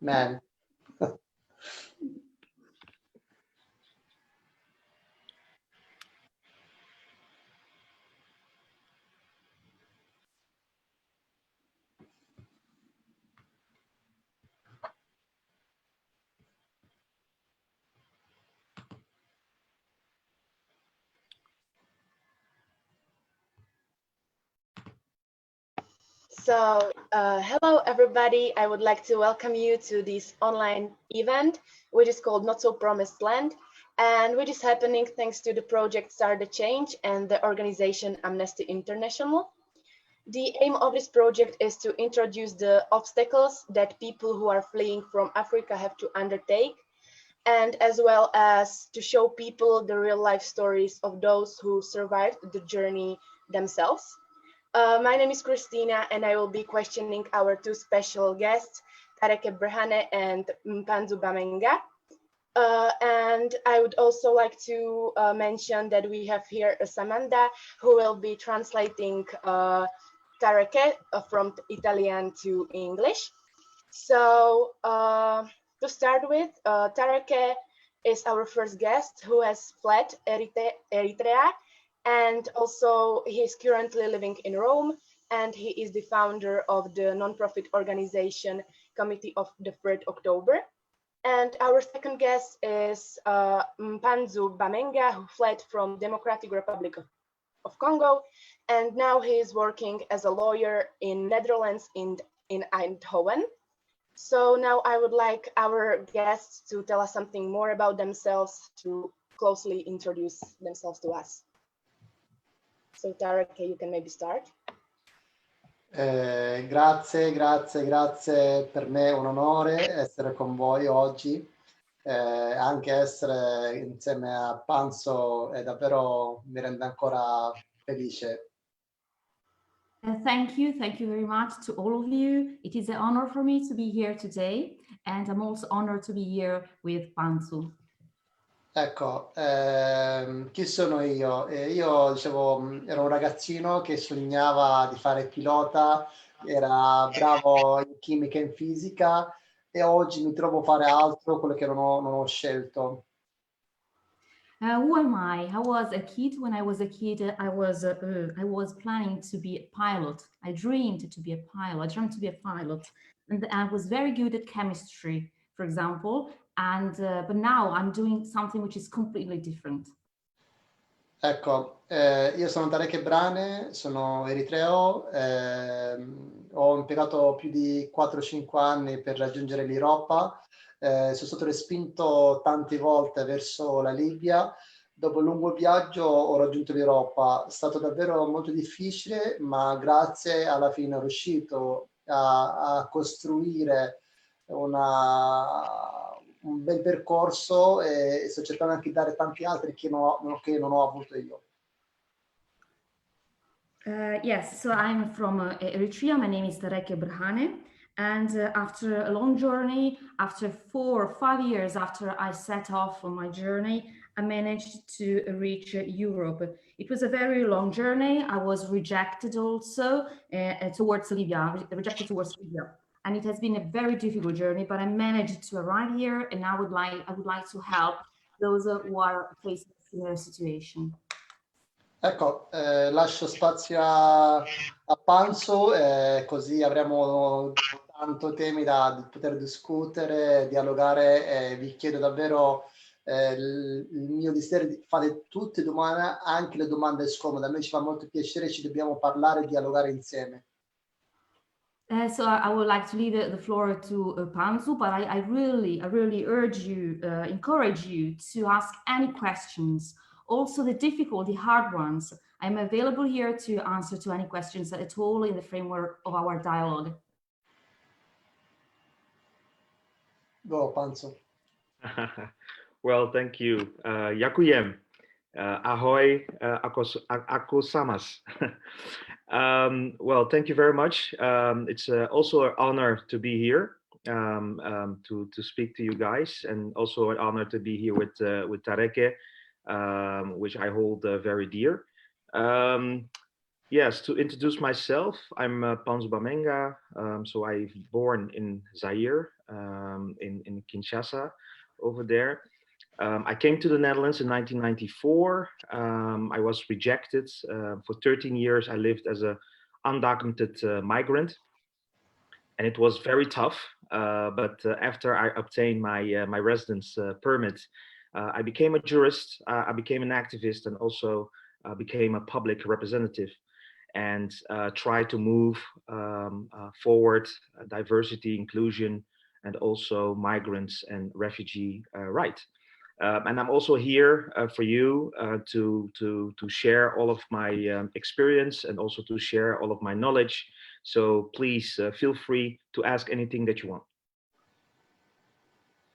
Man. So, hello everybody. I would like to welcome you to this online event, which is called Not So Promised Land, and which is happening thanks to the project Start the Change and the organization Amnesty International. The aim of this project is to introduce the obstacles that people who are fleeing from Africa have to undertake, and as well as to show people the real life stories of those who survived the journey themselves. My name is Kristína, and I will be questioning our two special guests, Tareke Brhane and Mpanzu Bamengem. And I would also like to mention that we have here Samantha, who will be translating Tareke from Italian to English. So to start with, Tareke is our first guest who has fled Eritrea. And also he is currently living in Rome, and he is the founder of the non-profit organization Committee of the 3rd October. And our second guest is Mpanzu Bamengem, who fled from Democratic Republic of Congo, and now he is working as a lawyer in Netherlands in Eindhoven. So now I would like our guests to tell us something more about themselves, to closely introduce themselves to us. So Tareke, you can maybe start. Grazie. Per me è un onore essere con voi oggi. Anche essere insieme a Mpanzu è davvero, mi rende ancora felice. Thank you very much to all of you. It is an honor for me to be here today, and I'm also honored to be here with Mpanzu. Ecco, chi sono io? Io dicevo, ero un ragazzino che sognava di fare pilota, era bravo in chimica e in fisica, e oggi mi trovo a fare altro, quello che non ho scelto. Who am I? I was a kid. When I was a kid, I was planning to be a pilot. I dreamed to be a pilot. I dreamed to be a pilot, and I was very good at chemistry, for example. And but now I'm doing something which is completely different. Ecco, io sono Tareke Brhane, sono eritreo, ho impiegato più di 4-5 anni per raggiungere l'Europa, sono stato respinto tante volte verso la Libia. Dopo un lungo viaggio ho raggiunto l'Europa, è stato davvero molto difficile, ma grazie alla fine sono riuscito a costruire un bel percorso, e sto cercando anche di dare tanti altri che non ho avuto io. Yes, so I'm from Eritrea. My name is Tareke Brhane, and after a long journey, after 4 or 5 years after I set off on my journey, I managed to reach Europe. It was a very long journey. I was rejected also towards Libya, rejected towards Libya. And it has been a very difficult journey, but I managed to arrive here, and I would like to help those who are facing a similar situation. Ecco, lascio spazio a Mpanzu, così avremo tanto temi da poter discutere, dialogare, e vi chiedo davvero il mio desiderio di fare tutte domande, anche le domande scomode. A me ci fa molto piacere, ci dobbiamo parlare e dialogare insieme. So I would like to leave the floor to Mpanzu, but I really urge you, encourage you to ask any questions, also the difficult, the hard ones. I'm available here to answer to any questions at all in the framework of our dialogue. Go, Mpanzu. Well, thank you. Yakuyem. Ahoy, ako samas. Well, thank you very much. It's also an honor to be here, to speak to you guys, and also an honor to be here with Tareke, which I hold very dear. Yes, to introduce myself, I'm Mpanzu Bamnega. So I was born in Zaire in Kinshasa over there. I came to the Netherlands in 1994. I was rejected. For 13 years, I lived as an undocumented migrant. And it was very tough. But after I obtained my residence permit, I became a jurist, I became an activist, and also became a public representative, and try to move forward diversity, inclusion, and also migrants and refugee rights. And I'm also here for you to share all of my experience and also to share all of my knowledge. So please feel free to ask anything that you want.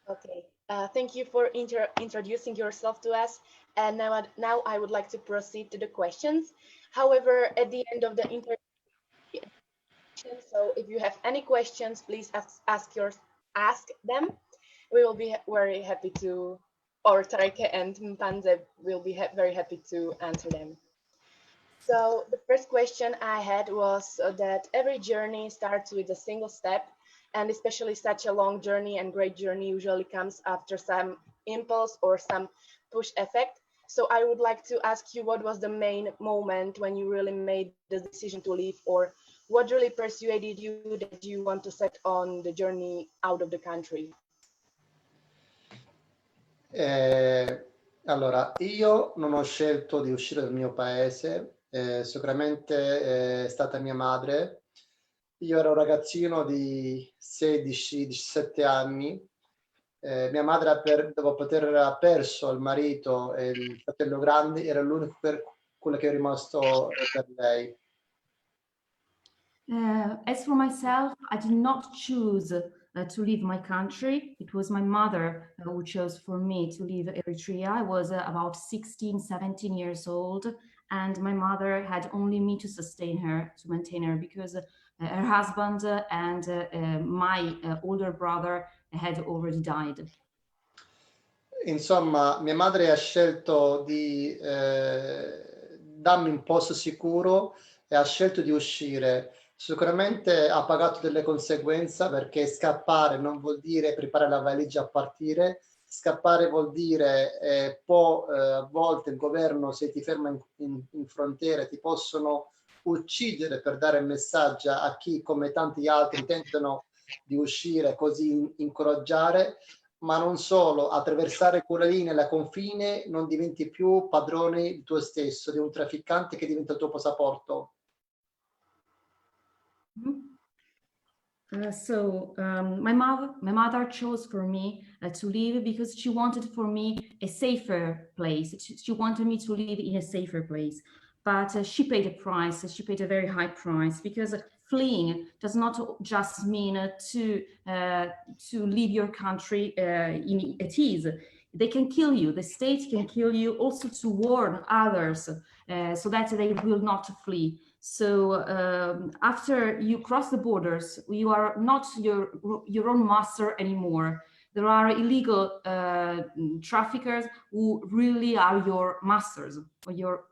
Okay, thank you for introducing yourself to us. And now I would like to proceed to the questions. However, at the end of the interview, so if you have any questions, please ask them. We will be very happy to, or Tareke and Mpanzu will be very happy to answer them. So the first question I had was that every journey starts with a single step, and especially such a long journey and great journey usually comes after some impulse or some push effect. So I would like to ask you, what was the main moment when you really made the decision to leave, or what really persuaded you that you want to set on the journey out of the country? Allora, io non ho scelto di uscire dal mio paese, sicuramente è stata mia madre. Io ero un ragazzino di 16-17 anni. Mia madre, dopo aver perso il marito e il fratello grande, era l'unico per quello che è rimasto per lei. As for myself, I did not choose to leave my country. It was my mother who chose for me to leave Eritrea. I was about 16, 17 years old, and my mother had only me to sustain her, to maintain her, because her husband and my older brother had already died. Insomma, mia madre ha scelto di darmi un posto sicuro e ha scelto di uscire. Sicuramente ha pagato delle conseguenze, perché scappare non vuol dire preparare la valigia a partire. Scappare vuol dire a volte il governo, se ti ferma in frontiera, ti possono uccidere per dare il messaggio a chi, come tanti altri, tentano di uscire, così incoraggiare. Ma non solo, attraversare quella linea, la confine, non diventi più padrone di tuo stesso, di un trafficante che diventa il tuo passaporto. My mother chose for me to live because she wanted for me a safer place. She wanted me to live in a safer place, but she paid a price. She paid a very high price, because fleeing does not just mean to leave your country at ease. They can kill you. The state can kill you, also to warn others so that they will not flee. So after you cross the borders, you are not your own master anymore. There are illegal traffickers who really are your masters, or your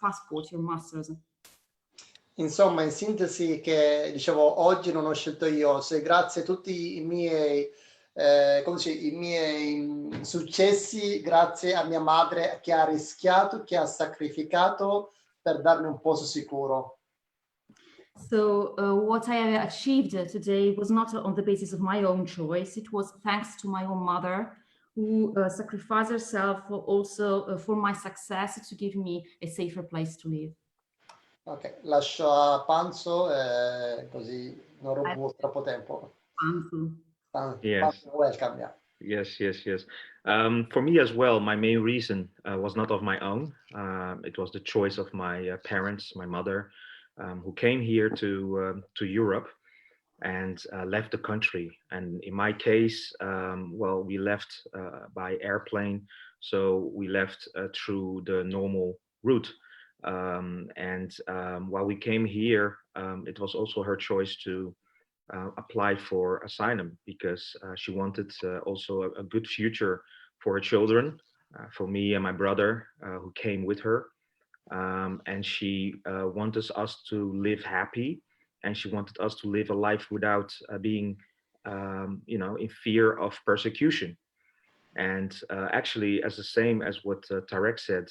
passport, your masters. Insomma, in sintesi, che dicevo, oggi non ho scelto io, se grazie a tutti i miei successi, grazie a mia madre che ha rischiato, che ha sacrificato per darmi un posto sicuro. So what I have achieved today was not on the basis of my own choice. It was thanks to my own mother, who sacrificed herself also for my success, to give me a safer place to live. Ok, lascio a Mpanzu, così non rubo troppo tempo. Mpanzu. Yes. Welcome, yeah. Yes. For me as well, my main reason was not of my own. It was the choice of my parents, my mother, who came here to Europe and left the country. And in my case, we left by airplane, so we left through the normal route. While we came here, it was also her choice to apply for asylum, because she wanted also a good future for her children, for me and my brother who came with her. And she wanted us to live happy, and she wanted us to live a life without being in fear of persecution. And actually, as the same as what Tarek said,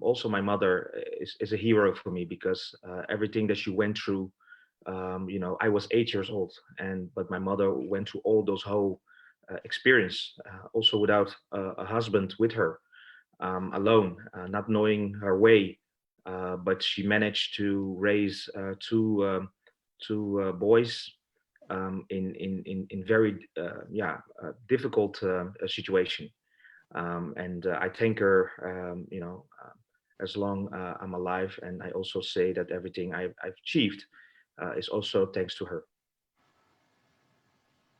also my mother is a hero for me, because everything that she went through, I was 8 years old, but my mother went through all those whole experience, also without a husband with her, alone, not knowing her way, but she managed to raise two boys in very difficult situation, and I thank her, as long I'm alive, and I also say that everything I've achieved is also thanks to her.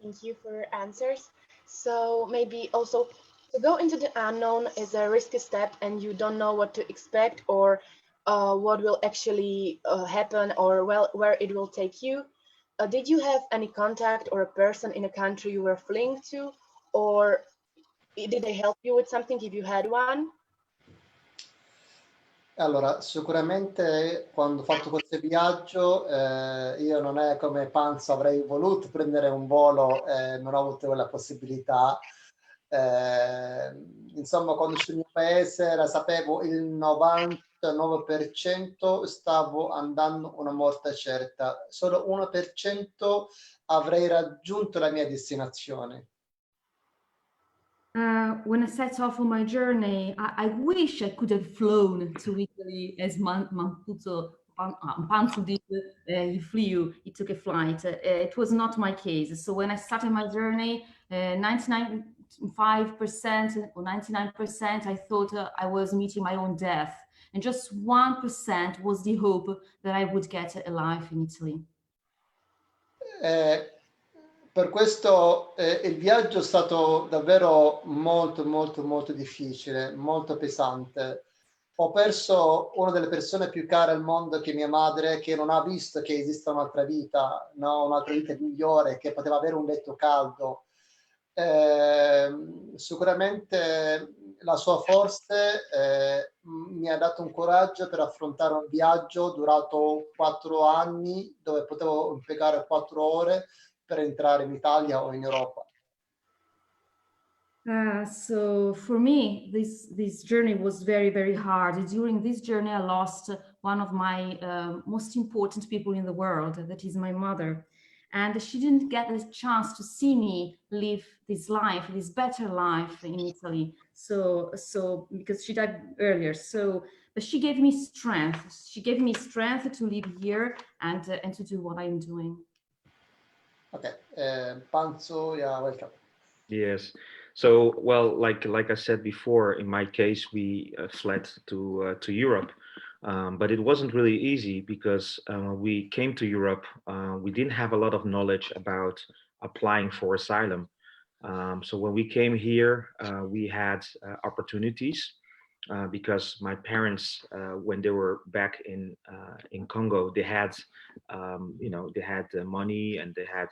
Thank you for your answers. So maybe also, to go into the unknown is a risky step, and you don't know what to expect, or what will actually happen, or where it will take you. Did you have any contact or a person in a country you were fleeing to, or did they help you with something if you had one? Allora, sicuramente quando ho fatto questo viaggio, io non è come Mpanzu, avrei voluto prendere un volo, non ho avuto quella possibilità. Insomma, quando sul mio paese sapevo il 99% stavo andando una morte certa, solo 1% avrei raggiunto la mia destinazione. When I set off on my journey, I wish I could have flown to Italy as Mpanzu did. He flew, he took a flight. It was not my case. So when I started my journey, 99.5% or 99%, I thought I was meeting my own death. And just 1% was the hope that I would get alive in Italy. Per questo il viaggio è stato davvero molto, molto, molto difficile, molto pesante. Ho perso una delle persone più care al mondo, che è mia madre, che non ha visto che esista un'altra vita, no? Un'altra vita migliore, che poteva avere un letto caldo. Sicuramente la sua forza mi ha dato un coraggio per affrontare un viaggio durato 4 anni, dove potevo impiegare 4 ore per entrare in Italia o in Europa. So for me, this journey was very, very hard. During this journey, I lost one of my most important people in the world, that is my mother. And she didn't get the chance to see me live this life, this better life in Italy. So because she died earlier. But she gave me strength. She gave me strength to live here and to do what I'm doing. Okay, Mpanzu, yeah, welcome. Yes. So, well, like I said before, in my case, we fled to Europe, but it wasn't really easy, because we came to Europe. We didn't have a lot of knowledge about applying for asylum. So when we came here, we had opportunities, because my parents, when they were back in Congo, they had money, and they had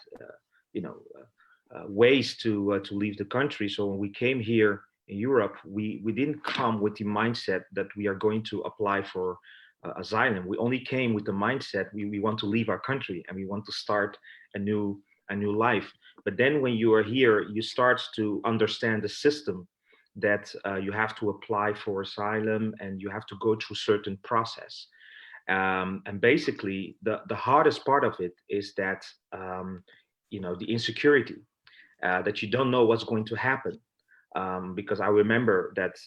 ways to leave the country. So when we came here in Europe, we didn't come with the mindset that we are going to apply for asylum. We only came with the mindset we want to leave our country, and we want to start a new life. But then when you are here, you start to understand the system, that you have to apply for asylum, and you have to go through certain process. And basically, the hardest part of it is that the insecurity, that you don't know what's going to happen. Because I remember that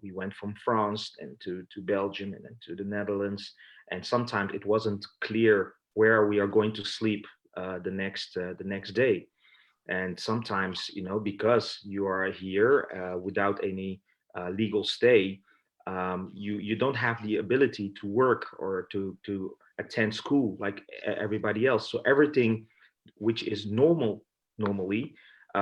we went from France and to Belgium, and then to the Netherlands, and sometimes it wasn't clear where we are going to sleep the next day. And sometimes, because you are here without any legal stay, you don't have the ability to work or to attend school like everybody else. So everything which is normally,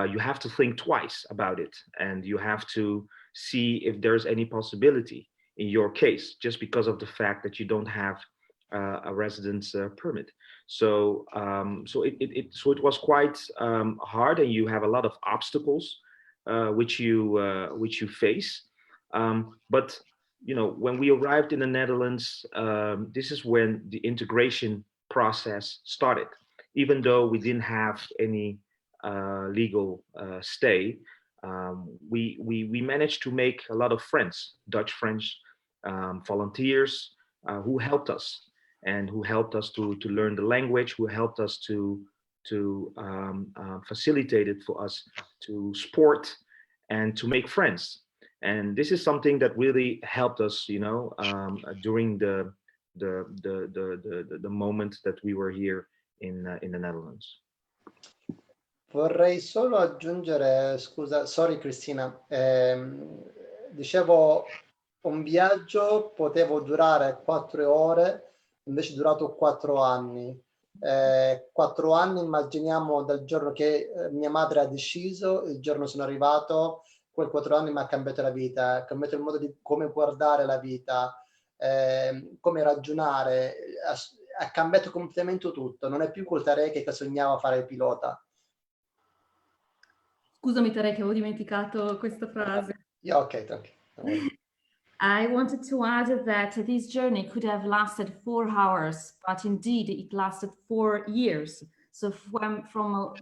you have to think twice about it, and you have to see if there's any possibility in your case, just because of the fact that you don't have a residence permit. So it was quite hard, and you have a lot of obstacles which you face. But when we arrived in the Netherlands, this is when the integration process started. even though we didn't have any legal stay, we managed to make a lot of friends, Dutch friends, volunteers who helped us and who helped us to learn the language, who helped us to facilitate it for us to sport and to make friends. And this is something that really helped us, during the moment that we were here in the Netherlands. Vorrei solo aggiungere, scusa, sorry Cristina, dicevo un viaggio potevo durare 4 ore, invece è durato 4 anni. 4 anni, immaginiamo dal giorno che mia madre ha deciso, il giorno sono arrivato, quel 4 anni mi ha cambiato la vita, ha cambiato il modo di come guardare la vita, come ragionare, ha cambiato completamente tutto, non è più quel Tareke che sognava fare il pilota. Scusami Tareke, avevo dimenticato questa frase. Yeah, okay, tranquillo. I wanted to add that this journey could have lasted 4 hours, but indeed it lasted 4 years. So from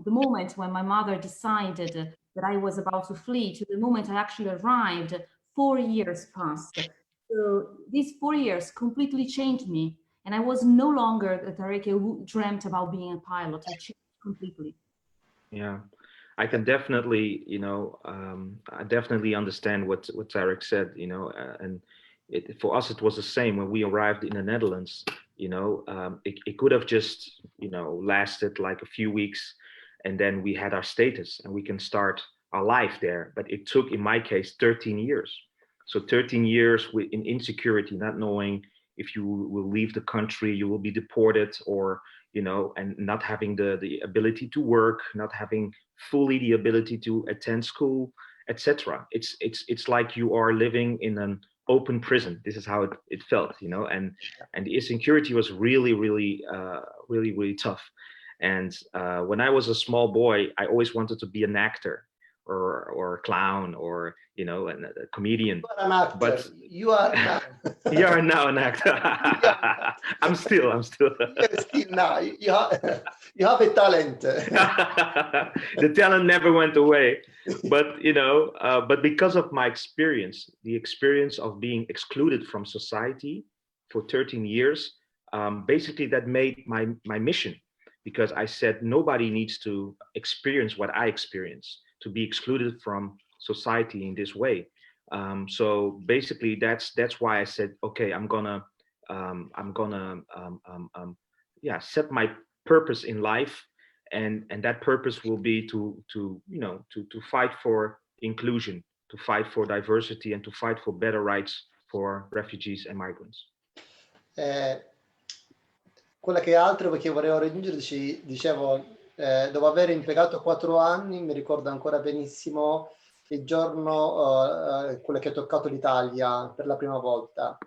the moment when my mother decided that I was about to flee to the moment I actually arrived, 4 years passed. So these 4 years completely changed me. And I was no longer the Tareke who dreamt about being a pilot. I changed completely. Yeah. I can definitely, I definitely understand what Tarek said, and for us it was the same when we arrived in the Netherlands. It could have just, lasted like a few weeks, and then we had our status and we can start our life there. But it took, in my case, 13 years. So 13 years in insecurity, not knowing if you will leave the country, you will be deported, or and not having the ability to work, not having fully the ability to attend school, etc. It's like you are living in an open prison. This is how it felt, and the insecurity was really tough. And when I was a small boy, I always wanted to be an actor or a clown or a comedian. But you are now. You are now an actor. I'm still. Still now. You have a talent. The talent never went away, but but because of my experience, the experience of being excluded from society for 13 years, basically that made my mission, because I said nobody needs to experience what I experienced, to be excluded from society in this way. So basically that's why I said, okay, I'm gonna set my purpose in life, and that purpose will be to fight for inclusion, to fight for diversity, and to fight for better rights for refugees and migrants. Quella che altro che volevo raggiungere, dicevo, dopo aver impiegato 4 anni, mi ricordo ancora benissimo il giorno quello che ha toccato l'Italia per la prima volta.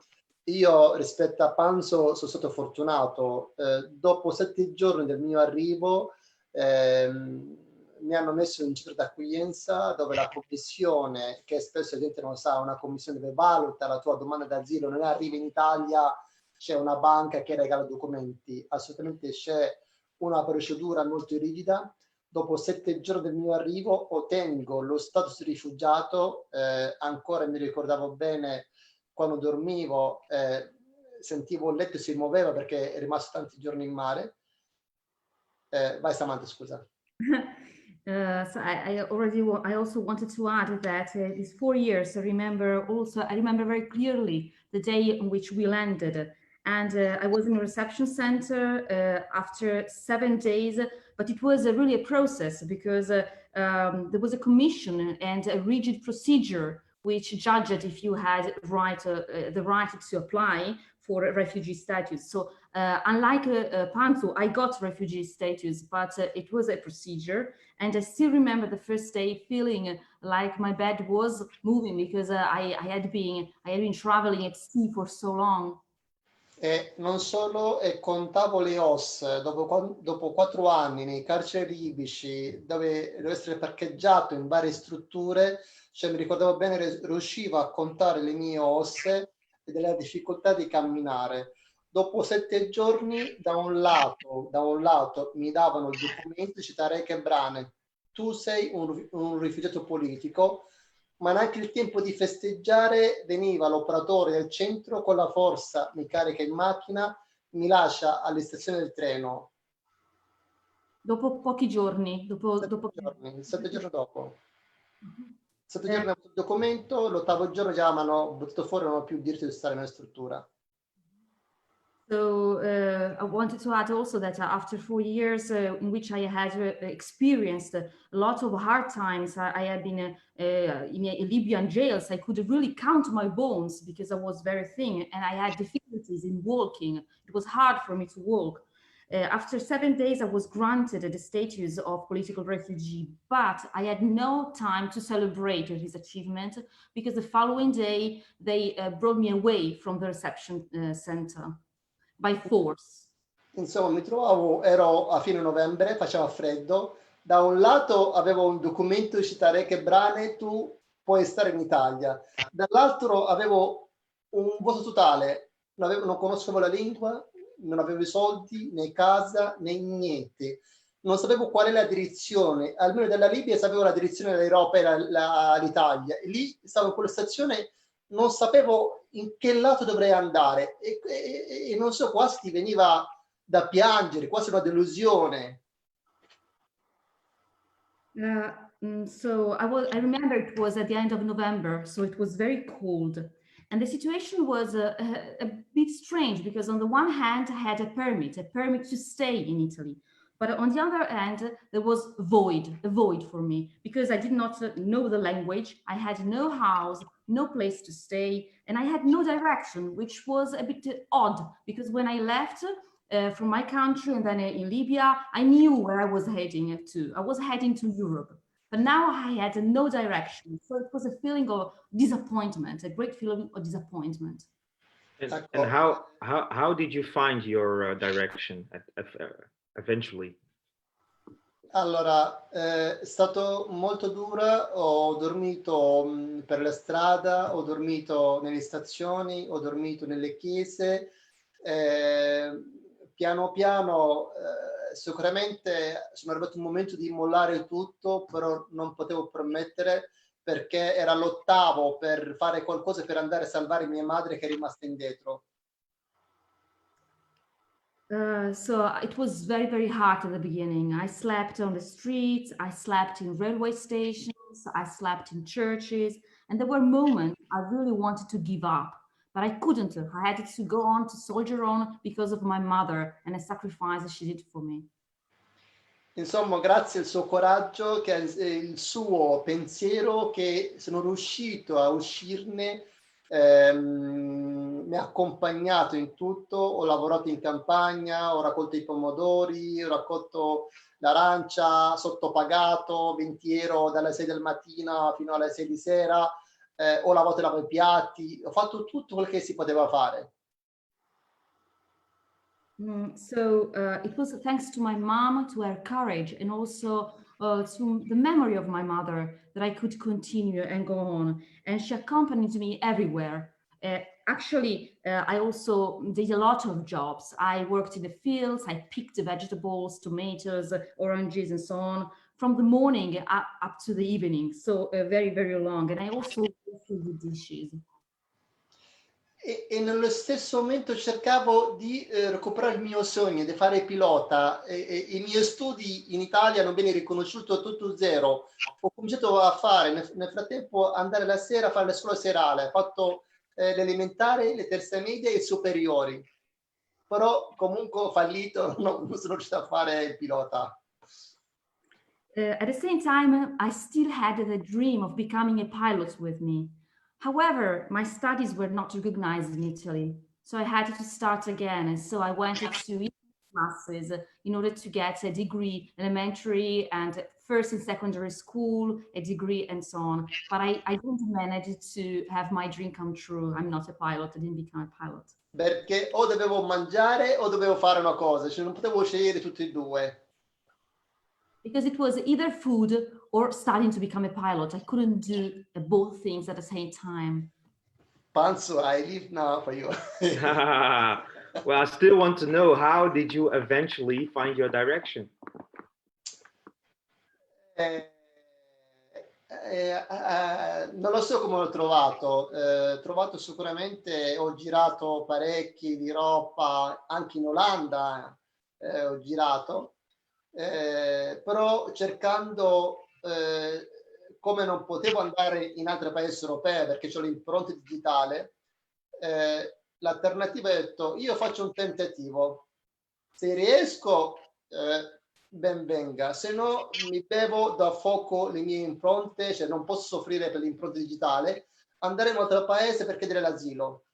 Io rispetto a Mpanzu sono stato fortunato, dopo 7 giorni del mio arrivo mi hanno messo in un centro d'accoglienza dove la commissione, che spesso la gente non sa, una commissione dove valuta la tua domanda d'asilo, non arrivi in Italia, c'è una banca che regala documenti, assolutamente c'è una procedura molto rigida. Dopo 7 giorni del mio arrivo ottengo lo status di rifugiato, ancora mi ricordavo bene quando dormivo, sentivo il letto si muoveva perché è rimasto tanti giorni in mare. Vai Samantha, scusa. So I also wanted to add that these 4 years, I remember very clearly the day on which we landed. And I was in a reception center after 7 days, but it was really a process because there was a commission and a rigid procedure which judged if you had the right to apply for a refugee status. So unlike Mpanzu, I got refugee status, but it was a procedure. And I still remember the first day feeling like my bed was moving because I had been traveling at sea for so long. E non solo, contavo le ossa, dopo 4 anni nei carceri libici dove devo essere parcheggiato in varie strutture, cioè mi ricordavo bene, riuscivo a contare le mie ossa e della difficoltà di camminare. dopo 7 giorni da un lato mi davano il documento di Tareke Brhane, tu sei un rifugiato politico, ma neanche il tempo di festeggiare veniva l'operatore del centro con la forza, mi carica in macchina, mi lascia alle stazioni del treno. Dopo pochi giorni, 7 giorni dopo. 7 giorni dopo il documento, l'8º giorno già mi hanno buttato fuori, non ho più il diritto di stare nella struttura. So I wanted to add also that after 4 years in which I had experienced a lot of hard times, I had been in Libyan jails. I could really count my bones because I was very thin and I had difficulties in walking. It was hard for me to walk. After 7 days, I was granted the status of political refugee, but I had no time to celebrate this achievement because the following day they brought me away from the reception center. By force. Insomma, ero a fine novembre, faceva freddo. Da un lato avevo un documento di Tareke Brhane, tu puoi stare in Italia. Dall'altro avevo un vuoto totale, non conoscevo la lingua, non avevo i soldi, né casa, né niente. Non sapevo qual è la direzione. Almeno dalla Libia sapevo la direzione dell'Europa e l'Italia. E lì stavo in quella stazione, non sapevo in che lato dovrei andare e non so, quasi ti veniva da piangere, quasi una delusione. So I remember it was at the end of November, so it was very cold. And the situation was a bit strange because on the one hand, I had a permit to stay in Italy. But on the other hand, there was a void for me because I did not know the language. I had no house, no place to stay, and I had no direction, which was a bit odd because when I left from my country and then in Libya, I knew where I was heading to. I was heading to Europe, but now I had no direction. So it was a feeling of disappointment, a great feeling of disappointment. And how did you find your direction eventually? Allora, è stato molto dura, ho dormito per la strada, ho dormito nelle stazioni, ho dormito nelle chiese, piano piano sicuramente sono arrivato un momento di mollare tutto, però non potevo permettere perché era l'8º per fare qualcosa per andare a salvare mia madre che è rimasta indietro. So it was very, very hard at the beginning. I slept on the streets, I slept in railway stations, I slept in churches, and there were moments I really wanted to give up, but I couldn't. I had to go on to soldier on because of my mother and the sacrifice she did for me. Insomma, grazie al suo coraggio, che il suo pensiero, che sono riuscito a uscirne, mi ha accompagnato in tutto. Ho lavorato in campagna, ho raccolto i pomodori, ho raccolto l'arancia, sottopagato, 20 euro dalle 6 del mattino fino alle 6 di sera, ho lavato e lavato i piatti, ho fatto tutto quel che si poteva fare. So it was thanks to my mom, to her courage, and also to the memory of my mother that I could continue and go on. And she accompanied me everywhere. Actually, I also did a lot of jobs. I worked in the fields, I picked the vegetables, tomatoes, oranges, and so on, from the morning up to the evening. So very, very long. And I also did the dishes. E nello stesso momento cercavo di recuperare il mio sogno di fare pilota. I miei studi in Italia non vennero riconosciuti a tutto zero. Ho cominciato a fare nel frattempo andare la sera a fare la scuola serale. Ho fatto l'elementare, le terze medie e le superiori. Però comunque ho fallito, non sono riuscito a fare il pilota. At the same time, I still had the dream of becoming a pilot with me. However, my studies were not recognized in Italy, so I had to start again. And so I went to classes in order to get a degree, elementary and first and secondary school, a degree and so on. But I didn't manage to have my dream come true. I'm not a pilot, I didn't become a pilot. Perché o dovevo mangiare o dovevo fare una cosa, cioè non potevo scegliere tutti e due. Because it was either food or studying to become a pilot. I couldn't do both things at the same time. Mpanzu, I live now for you. Well, I still want to know, how did you eventually find your direction? Non lo so come l'ho trovato. Trovato sicuramente, ho girato parecchi d'Europa, anche in Olanda ho girato, però cercando, come non potevo andare in altri paesi europei perché ho l'impronta digitale, l'alternativa è detto, io faccio un tentativo, se riesco ben venga, se no mi bevo da fuoco le mie impronte, cioè non posso soffrire per l'impronta digitale, andare in un altro paese per chiedere l'asilo.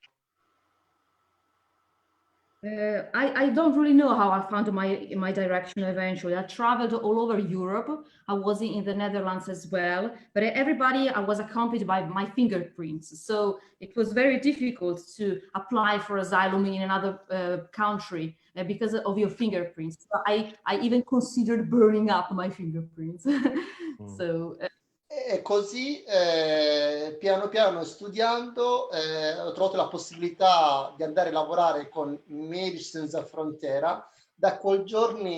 I don't really know how I found my direction eventually. I traveled all over Europe. I was in the Netherlands as well, but everybody I was accompanied by my fingerprints. So it was very difficult to apply for asylum in another country because of your fingerprints. So I even considered burning up my fingerprints. So e così piano piano studiando ho trovato la possibilità di andare a lavorare con Medici Senza Frontiera. Da quel giorno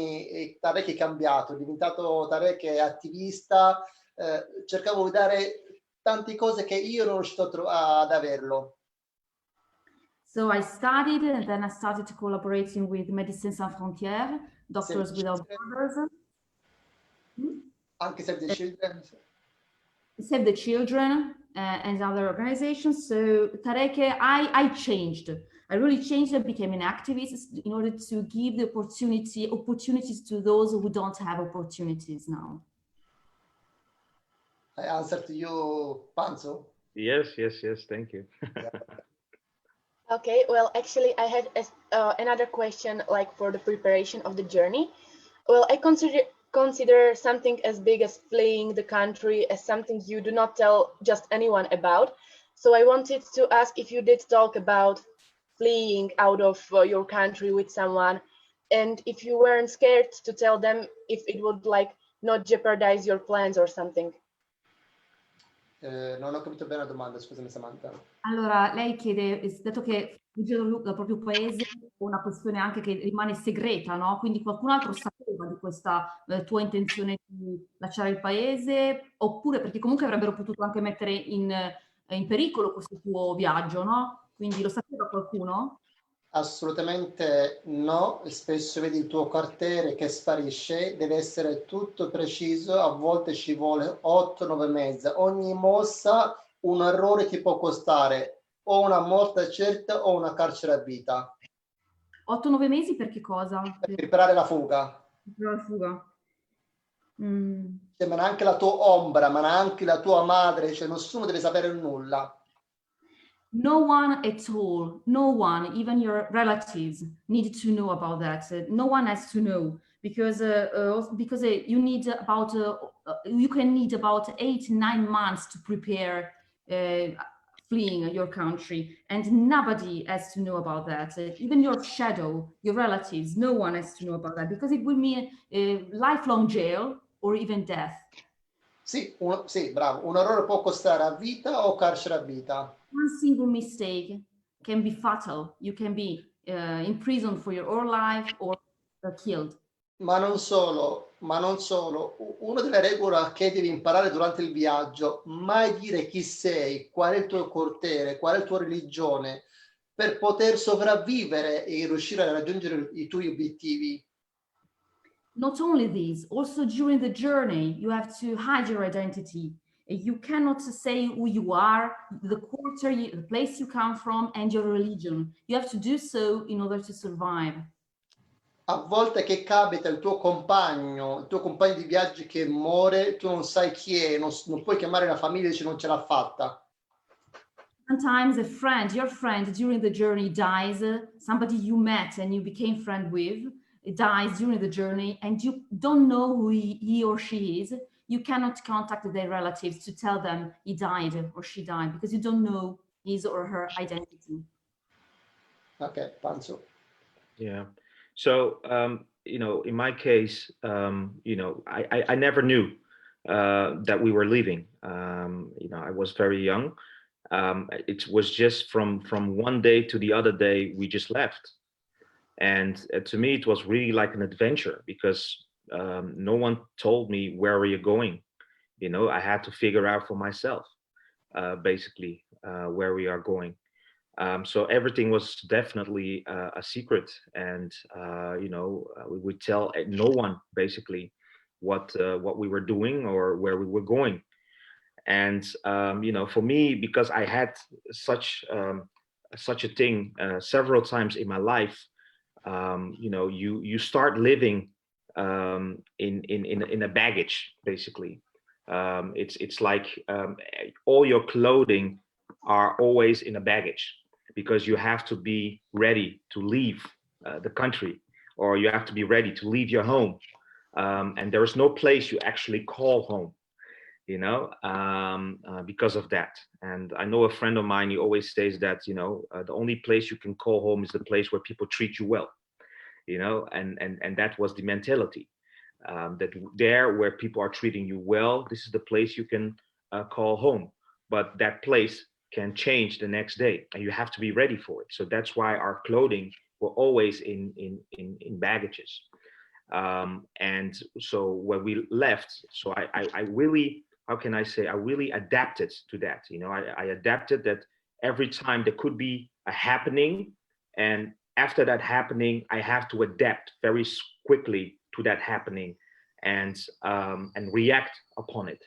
Tareke è cambiato, è diventato Tareke attivista, cercavo di dare tante cose che io non riuscito ad averlo. So I studied, and then I started collaborating with Médecins Sans Frontières, Doctors Without Borders. Anche Save the Children. Save the Children and other organizations. So Tareke, I changed. I really changed and became an activist in order to give the opportunities to those who don't have opportunities now. I answered to you, Mpanzu. Yes, thank you. Okay, well, actually, I had another question, like for the preparation of the journey. Well, I consider something as big as fleeing the country as something you do not tell just anyone about. So I wanted to ask if you did talk about fleeing out of your country with someone, and if you weren't scared to tell them if it would like not jeopardize your plans or something. Non ho capito bene la domanda, scusami Samantha. Allora, lei chiede, dato che fuggire dal proprio paese è una questione anche che rimane segreta, no? Quindi qualcun altro sapeva di questa tua intenzione di lasciare il paese, oppure perché comunque avrebbero potuto anche mettere in pericolo questo tuo viaggio, no? Quindi lo sapeva qualcuno? Assolutamente no, spesso vedi il tuo quartiere che sparisce, deve essere tutto preciso, a volte ci vuole 8-9 mesi, ogni mossa un errore ti può costare o una morte certa o una carcere a vita. 8-9 mesi per che cosa? Per preparare la fuga. Per la fuga. Cioè, ma neanche la tua ombra, ma neanche la tua madre, cioè nessuno deve sapere nulla. No one at all, no one, even your relatives, need to know about that. No one has to know because you need about you can need about 8-9 months to prepare fleeing your country, and nobody has to know about that. Even your shadow, your relatives, no one has to know about that because it will mean lifelong jail or even death. Sì, sì, bravo. Un errore può costare a vita o carcere a vita. One single mistake can be fatal. You can be imprisoned for your whole life or killed. Ma non solo. Una delle regole che devi imparare durante il viaggio, mai dire chi sei, qual è il tuo quartiere, qual è la tua religione, per poter sopravvivere e riuscire a raggiungere i tuoi obiettivi. Not only this, also during the journey, you have to hide your identity. You cannot say who you are, the quarter, the place you come from, and your religion. You have to do so in order to survive. A volte che capita il tuo compagno di viaggio che muore, tu non sai chi è, non puoi chiamare la famiglia e dici non ce l'ha fatta. Sometimes your friend during the journey dies, somebody you met and you became friend with, dies during the journey, and you don't know who he or she is. You cannot contact their relatives to tell them he died or she died because you don't know his or her identity. Okay, Mpanzu. Yeah. So, in my case, I never knew that we were leaving. I was very young. It was just from one day to the other day, we just left. And to me, it was really like an adventure because no one told me where are you going. You know, I had to figure out for myself, basically, where we are going. So everything was definitely a secret, and you know, we would tell no one basically what we were doing or where we were going. And you know, for me, because I had such a thing several times in my life, you know, you start living in a baggage basically. It's like all your clothing are always in a baggage because you have to be ready to leave the country, or you have to be ready to leave your home, and there is no place you actually call home, you know, because of that. And I know a friend of mine, he always says that, you know, the only place you can call home is the place where people treat you well, you know, and that was the mentality, that there where people are treating you well, this is the place you can call home. But that place can change the next day, and you have to be ready for it. So that's why our clothing were always in baggages. And so when we left, so I really, how can I say, I really adapted to that. You know, I adapted that every time there could be a happening, and after that happening, I have to adapt very quickly to that happening and react upon it.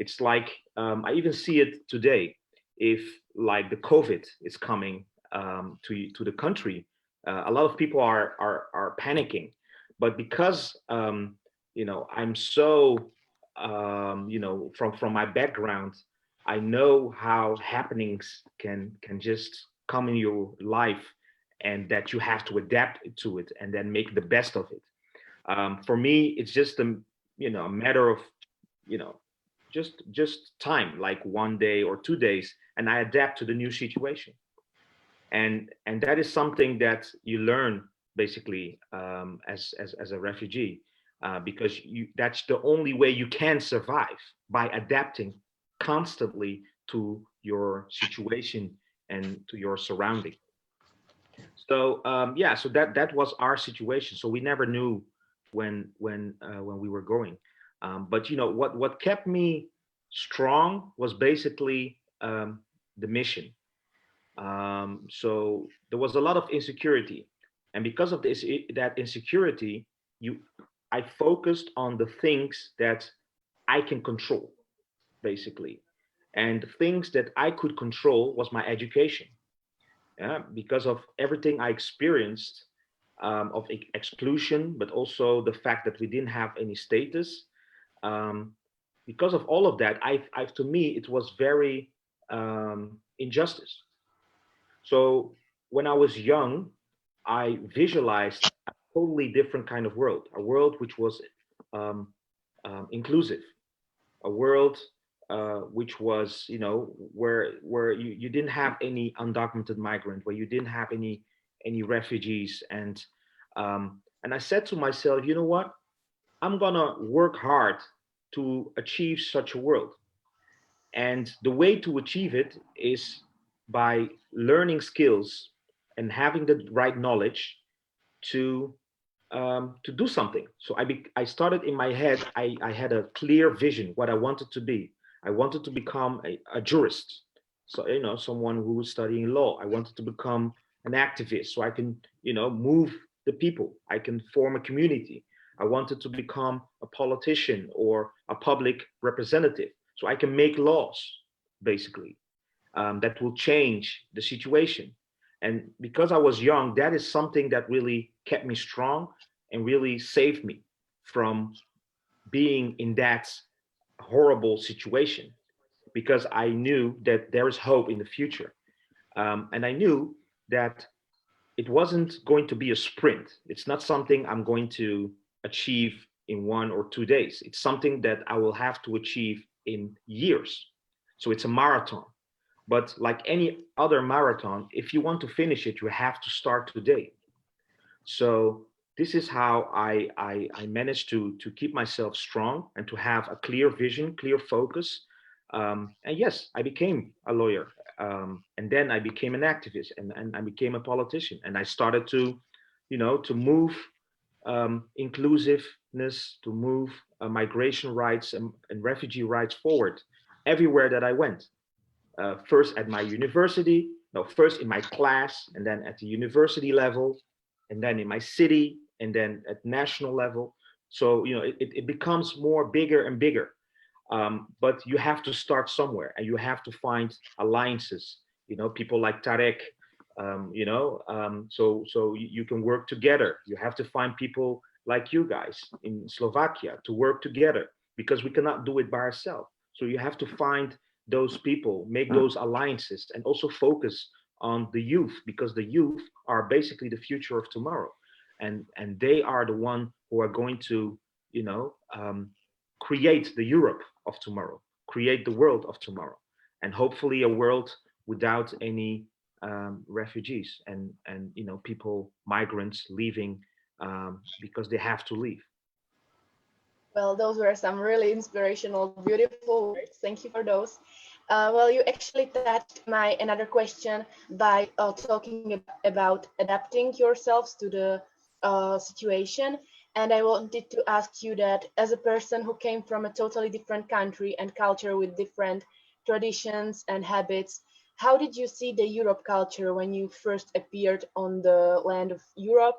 It's like I even see it today. If like the COVID is coming to the country, a lot of people are panicking, but because you know, I'm so you know, from my background, I know how happenings can just come in your life, and that you have to adapt to it and then make the best of it. For me, it's just a, you know, a matter of, you know, just time, like 1 day or 2 days, and I adapt to the new situation. And that is something that you learn basically as a refugee, because that's the only way you can survive, by adapting constantly to your situation and to your surrounding. So yeah, so that was our situation. So we never knew when we were going. But you know what kept me strong was basically the mission. So there was a lot of insecurity, and because of this, that insecurity, I focused on the things that I can control, basically, and the things that I could control was my education. Yeah, because of everything I experienced, of exclusion, but also the fact that we didn't have any status. Um, because of all of that, to me, it was very injustice. So when I was young, I visualized a totally different kind of world, a world which was um, inclusive, a world which was, you know, where you didn't have any undocumented migrant, where you didn't have any refugees, and I said to myself, you know what, I'm gonna work hard to achieve such a world, and the way to achieve it is by learning skills and having the right knowledge to do something. So I started in my head. I had a clear vision what I wanted to be. I wanted to become a jurist, so you know, someone who was studying law. I wanted to become an activist, so I can, you know, move the people. I can form a community. I wanted to become a politician or a public representative, so I can make laws, basically, that will change the situation. And because I was young, that is something that really kept me strong and really saved me from being in that horrible situation, because I knew that there is hope in the future. And I knew that it wasn't going to be a sprint. It's not something I'm going to achieve in 1 or 2 days. It's something that I will have to achieve in years. So it's a marathon. But like any other marathon, if you want to finish it, you have to start today. So this is how I managed to keep myself strong and to have a clear vision, clear focus. And yes, I became a lawyer. And then I became an activist, and I became a politician. And I started to you know, to move inclusiveness, to move migration rights and refugee rights forward everywhere that I went. First at my university, no, first in my class, and then at the university level, and then in my city, and then at national level. So, you know, it becomes more bigger and bigger. But you have to start somewhere, and you have to find alliances, you know, people like Tarek, you know, so you can work together. You have to find people like you guys in Slovakia to work together, because we cannot do it by ourselves. So you have to find those people, make those alliances, and also focus on the youth, because the youth are basically the future of tomorrow, and they are the one who are going to, you know, create the Europe of tomorrow, create the world of tomorrow, and hopefully a world without any refugees and you know, people, migrants leaving because they have to leave. Well, those were some really inspirational, beautiful words. Thank you for those. Well, you actually touched my another question by talking about adapting yourselves to the situation. And I wanted to ask you that, as a person who came from a totally different country and culture with different traditions and habits, how did you see the Europe culture when you first appeared on the land of Europe?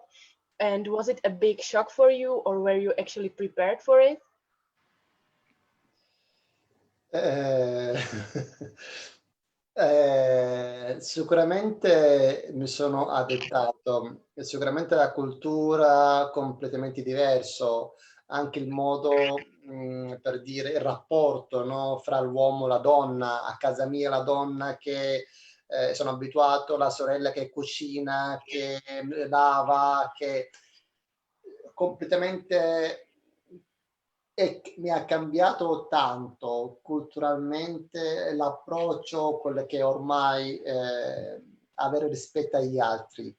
And was it a big shock for you, or were you actually prepared for it? Sicuramente mi sono adattato, sicuramente la cultura completamente diverso, anche il modo, per dire, il rapporto, no, fra l'uomo e la donna. A casa mia la donna che sono abituato, la sorella che cucina, che lava, che completamente mi ha cambiato tanto culturalmente l'approccio, quello che ormai avere rispetto agli altri.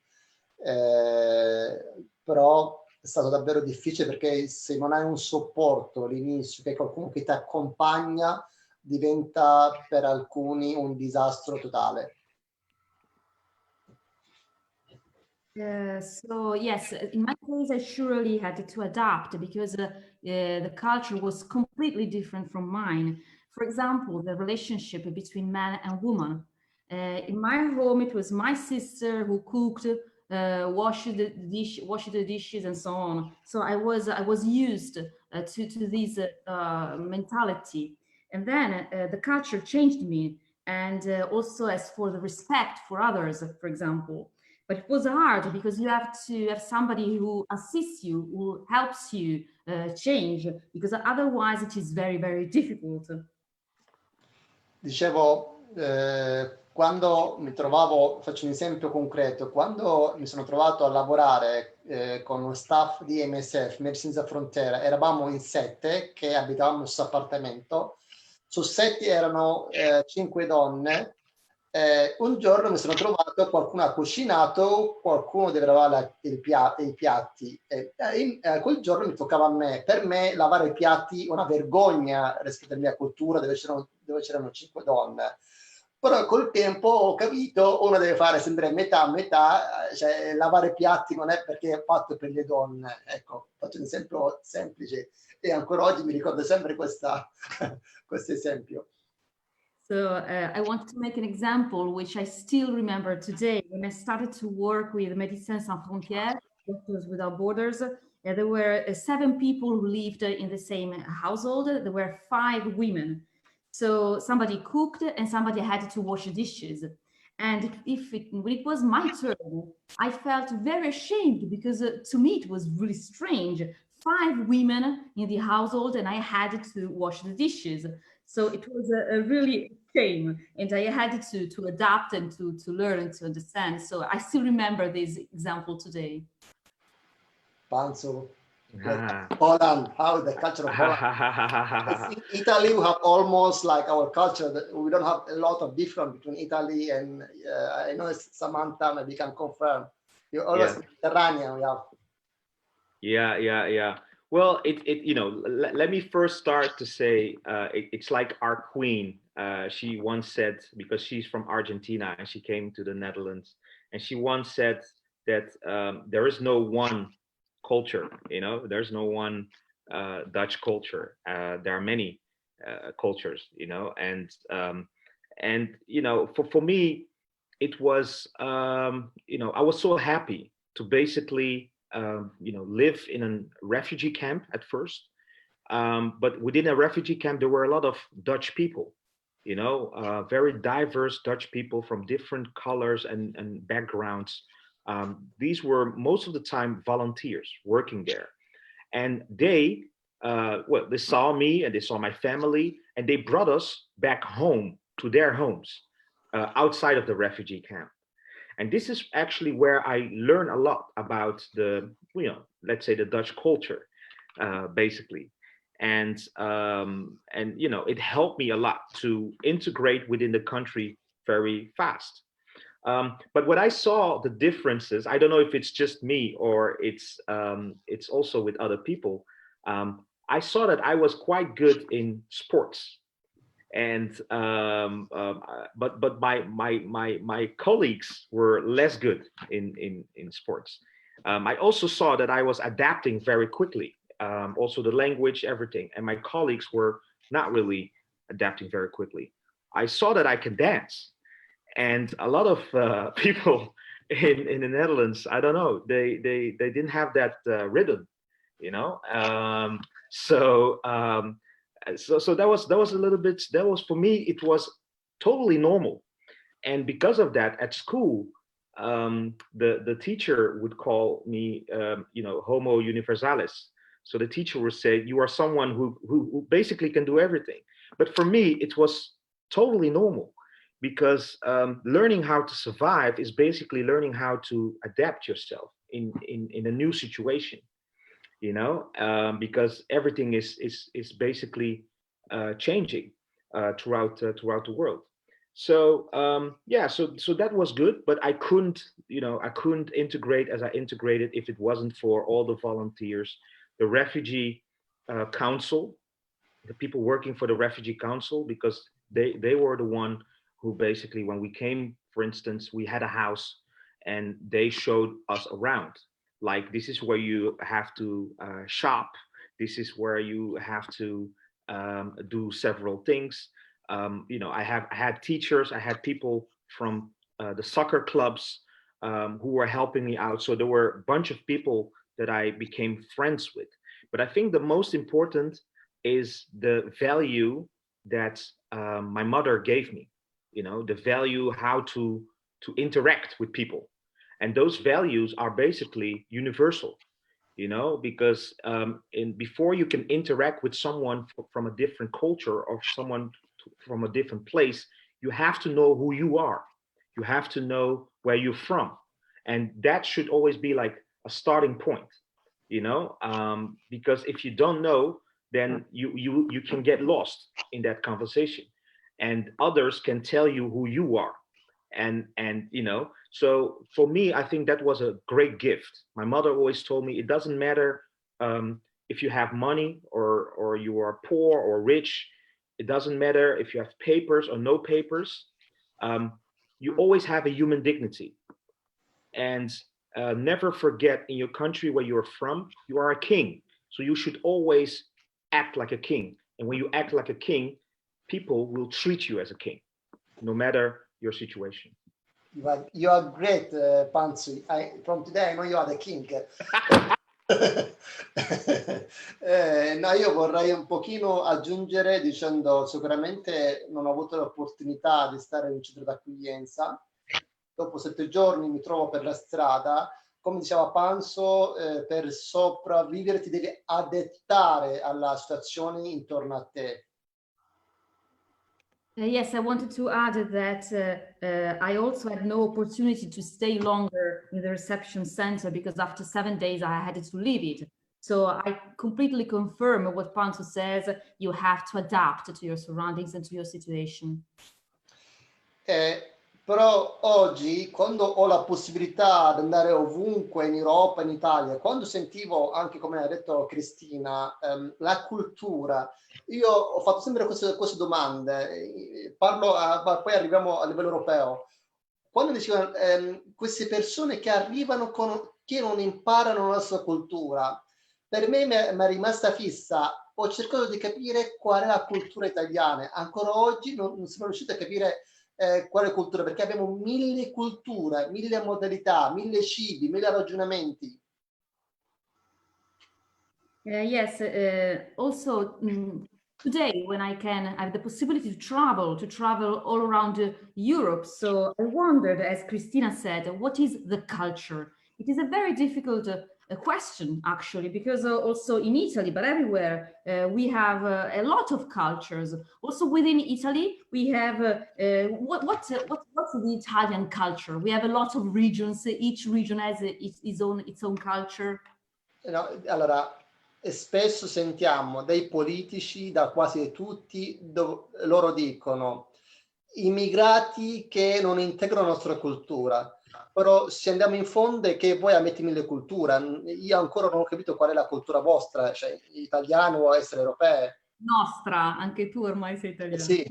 Però è stato davvero difficile, perché se non hai un supporto all'inizio, che qualcuno che ti accompagna, diventa per alcuni un disastro totale. So yes, in my case, I surely had to adapt, because the culture was completely different from mine. For example, the relationship between man and woman. In my home, it was my sister who cooked, washed the dishes, and so on. So I was used to this mentality, and then the culture changed me, and also as for the respect for others, for example. But it was hard, because you have to have somebody who assists you, who helps you change, because otherwise it is very, very difficult. Dicevo, quando mi trovavo, faccio un esempio concreto, quando mi sono trovato a lavorare con uno staff di MSF, Medici Senza Frontiere, eravamo in 7 che abitavamo in questo appartamento. Su 7 erano 5 donne. Un giorno mi sono trovato, qualcuno ha cucinato, qualcuno deve lavare i piatti. Quel giorno mi toccava a me. Per me lavare i piatti è una vergogna rispetto alla mia cultura, dove c'erano 5 donne. Però col tempo ho capito, uno deve fare sempre metà, cioè lavare i piatti non è perché è fatto per le donne. Ecco, faccio un esempio semplice, e ancora oggi mi ricordo sempre questo esempio. So I want to make an example, which I still remember today. When I started to work with Médecins Sans Frontières, Doctors Without Borders, there were 7 people who lived in the same household. There were 5 women. So somebody cooked and somebody had to wash the dishes. And when it was my turn, I felt very ashamed, because to me it was really strange. 5 women in the household, and I had to wash the dishes. So it was a really shame, and I had to adapt and to learn and to understand. So I still remember this example today. Mpanzu, Holland, how the culture of Holland. In Italy, we have almost like our culture. We don't have a lot of difference between Italy and I know Samantha maybe can confirm. You're always Mediterranean. We have. Yeah. Well, you know, let me first start to say it's like our queen. She once said, because she's from Argentina and she came to the Netherlands, and she once said that there is no one culture, you know, there's no one Dutch culture. There are many cultures, you know, and you know, for me, it was, you know, I was so happy to basically, you know, live in a refugee camp at first. But within a refugee camp, there were a lot of Dutch people, you know, very diverse Dutch people from different colors and backgrounds. These were most of the time volunteers working there. And they, well, they saw me and they saw my family, and they brought us back home to their homes outside of the refugee camp. And this is actually where I learned a lot about the, you know, let's say the Dutch culture, basically. And you know, it helped me a lot to integrate within the country very fast. But what I saw the differences, I don't know if it's just me or it's also with other people. I saw that I was quite good in sports, and but my colleagues were less good in sports. I also saw that I was adapting very quickly, also the language, everything, and my colleagues were not really adapting very quickly. I saw that I can dance, and a lot of people in the Netherlands, I don't know, they didn't have that rhythm, you know. So that was a little bit, that was, for me, it was totally normal. And because of that, at school, the teacher would call me, you know, homo universalis. So the teacher would say, you are someone who basically can do everything. But for me, it was totally normal, because learning how to survive is basically learning how to adapt yourself in a new situation, you know, because everything is basically changing throughout the world. So yeah, so that was good, but I couldn't, you know, I couldn't integrate as I integrated if it wasn't for all the volunteers, the refugee council, the people working for the refugee council, because they were the one who basically, when we came, for instance, we had a house and they showed us around, like, this is where you have to shop, this is where you have to do several things. You know, I had teachers, I had people from the soccer clubs who were helping me out. So there were a bunch of people that I became friends with. But I think the most important is the value that my mother gave me, you know, the value how to interact with people. And those values are basically universal, you know, because before you can interact with someone from a different culture or someone from a different place, you have to know who you are. You have to know where you're from. And that should always be like a starting point, you know, because if you don't know, then you can get lost in that conversation, and others can tell you who you are. And you know, so for me, I think that was a great gift. My mother always told me, it doesn't matter if you have money or you are poor or rich. It doesn't matter if you have papers or no papers. You always have a human dignity. And never forget, in your country where you're from, you are a king. So you should always act like a king. And when you act like a king, people will treat you as a king, no matter your situation. You are great, Mpanzu. From today I know you are the king. No, io vorrei un pochino aggiungere dicendo, sicuramente non ho avuto l'opportunità di stare in un centro d'accoglienza. Dopo 7 giorni mi trovo per la strada. Come diceva Mpanzu, per sopravvivere ti devi adattare alla situazione intorno a te. Yes, I wanted to add that I also had no opportunity to stay longer in the reception center, because after 7 days I had to leave it. So I completely confirm what Mpanzu says. You have to adapt to your surroundings and to your situation. Però oggi, quando ho la possibilità di andare ovunque in Europa, in Italia, quando sentivo anche, come ha detto Kristína, la cultura, io ho fatto sempre queste domande, poi arriviamo a livello europeo. quando dicevano queste persone che arrivano che non imparano la nostra cultura, per me mi è rimasta fissa. Ho cercato di capire qual è la cultura italiana. Ancora oggi non sono riuscito a capire quale cultura, perché abbiamo 1000 culture, 1000 modalità, 1000 cibi, 1000 ragionamenti. Yes, also today when I have the possibility to travel all around Europe, so I wondered, as Kristina said, what is the culture? It is a very difficult question, actually, because also in Italy, but everywhere, we have a lot of cultures. Also within Italy, we have what's the Italian culture? We have a lot of regions. Each region has its own culture. No, allora, spesso sentiamo dei politici, da quasi tutti, loro dicono immigrati che non integrano la nostra cultura. Però se andiamo in fondo è che voi avete 1000 culture. Io ancora non ho capito qual è la cultura vostra, cioè italiano o essere europee. Nostra, anche tu ormai sei italiano. Sì.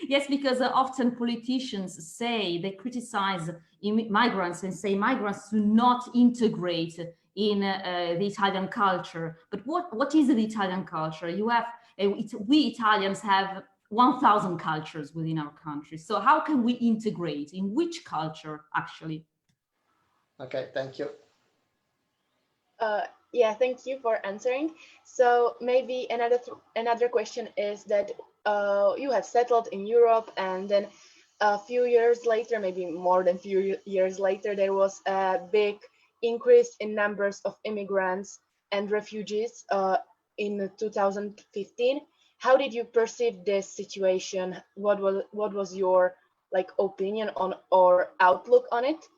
Yes, because often politicians say, they criticize migrants and say migrants do not integrate in the Italian culture. But what is the Italian culture? You have, we Italians have 1,000 cultures within our country. So how can we integrate? In which culture, actually? Okay, thank you. Yeah, thank you for answering. So maybe another question is that you have settled in Europe, and then a few years later, maybe more than few years later, there was a big increase in numbers of immigrants and refugees in 2015. How did you perceive this situation? What was your opinion on or outlook on it?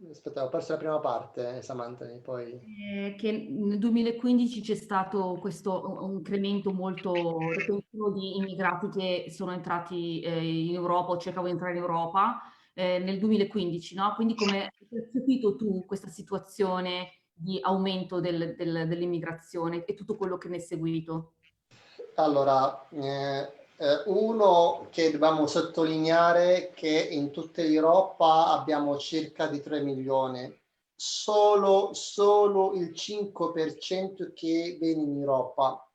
Aspetta, ho perso la prima parte, Samantha, poi... che nel 2015 c'è stato un incremento molto repentino di immigrati che sono entrati in Europa o cercavano di entrare in Europa nel 2015, no? Quindi come hai percepito tu questa situazione di aumento dell'immigrazione e tutto quello che ne è seguito? Allora, uno che dobbiamo sottolineare che in tutta Europa abbiamo circa di 3 milioni, solo il 5% che viene in Europa,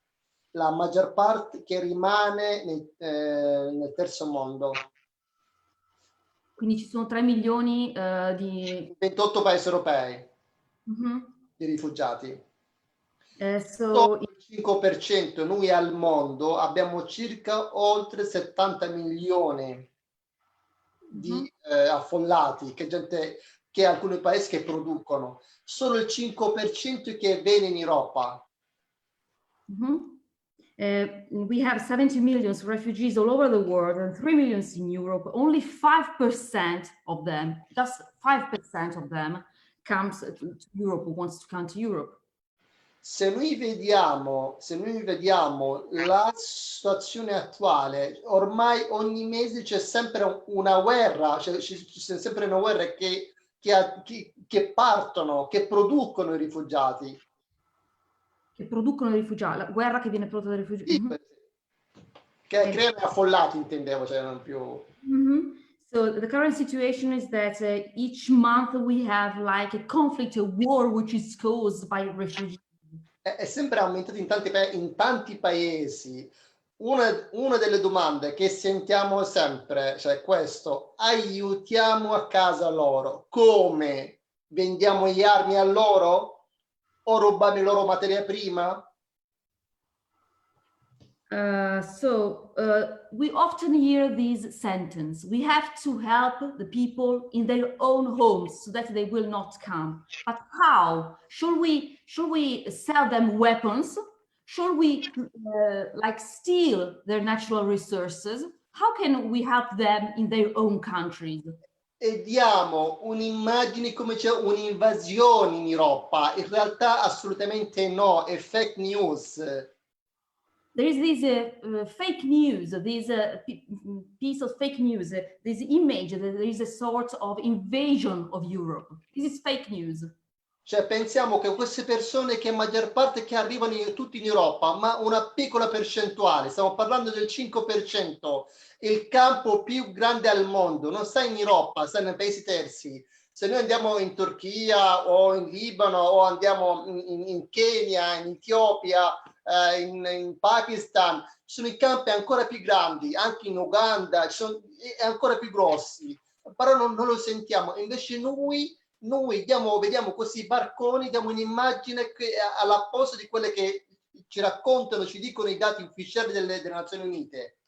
la maggior parte che rimane nel terzo mondo. Quindi ci sono 3 milioni di... 28 paesi europei di rifugiati. So il 5%, noi al mondo abbiamo circa oltre 70 milioni di affollati, che alcuni paesi che producono, solo il 5% che viene in Europa. We have 70 million refugees all over the world and 3 million in Europe. Only 5% of them, just 5% of them comes to Europe, or wants to come to Europe. Se noi vediamo la situazione attuale, ormai ogni mese c'è sempre una guerra, c'è sempre una guerra che partono, che producono i rifugiati. Che producono i rifugiati, la guerra che viene prodotta dai rifugiati. Sì, che creano affollati, intendevo, cioè non più... So the current situation is that each month we have like a conflict, a war which is caused by refugees. È sempre aumentato in tanti paesi. Una delle domande che sentiamo sempre, cioè questo: aiutiamo a casa loro. Come? Vendiamo gli armi a loro? O rubiamo la loro materia prima? We often hear this sentence: we have to help the people in their own homes so that they will not come. But how? Should we sell them weapons? Should we steal their natural resources? How can we help them in their own countries? E diamo un'immagine come c'è un'invasione in Europa. In realtà assolutamente no, è fake news. There is this fake news, this piece of fake news, this image that there is a sort of invasion of Europe. This is fake news. Cioè pensiamo che queste persone che in maggior parte che arrivano tutti in Europa, ma una piccola percentuale, stiamo parlando del 5%, il campo più grande al mondo, non sta in Europa, sta nei paesi terzi. Se noi andiamo in Turchia o in Libano o andiamo in Kenya, in Etiopia, in Pakistan, ci sono i campi ancora più grandi, anche in Uganda, ancora più grossi, però non lo sentiamo. Invece noi vediamo questi barconi, diamo un'immagine all'opposto di quelle che ci raccontano, ci dicono i dati ufficiali delle Nazioni Unite.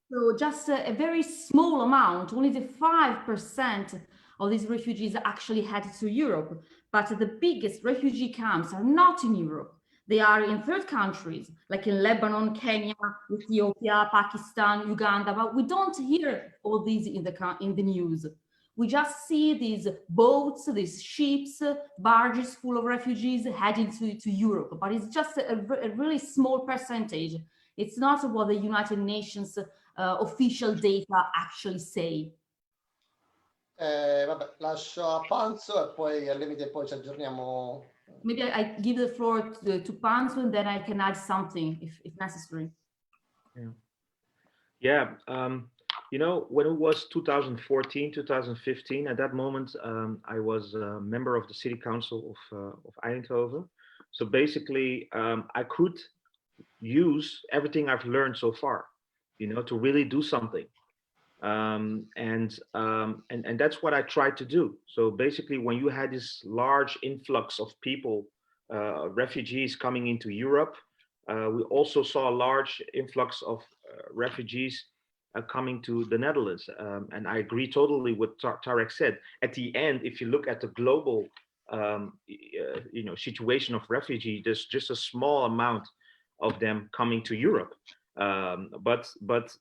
So just a very small amount, only the 5% of these refugees actually headed to Europe. But the biggest refugee camps are not in Europe. They are in third countries, like in Lebanon, Kenya, Ethiopia, Pakistan, Uganda, but we don't hear all these in the news. We just see these boats, these ships, barges full of refugees heading to Europe, but it's just a really small percentage. It's not what the United Nations official data actually say. Vabbè, lascio a Panzo e poi al limite poi ci aggiorniamo. Maybe I give the floor to Mpanzu and then I can add something if necessary. Yeah. You know, when it was 2014, 2015, at that moment, I was a member of the city council of Eindhoven. So basically, I could use everything I've learned so far, you know, to really do something. And that's what I tried to do. So basically, when you had this large influx of people, refugees coming into Europe, we also saw a large influx of refugees coming to the Netherlands. And I agree totally with Tarek said. At the end, if you look at the global you know, situation of refugee, there's just a small amount of them coming to Europe. But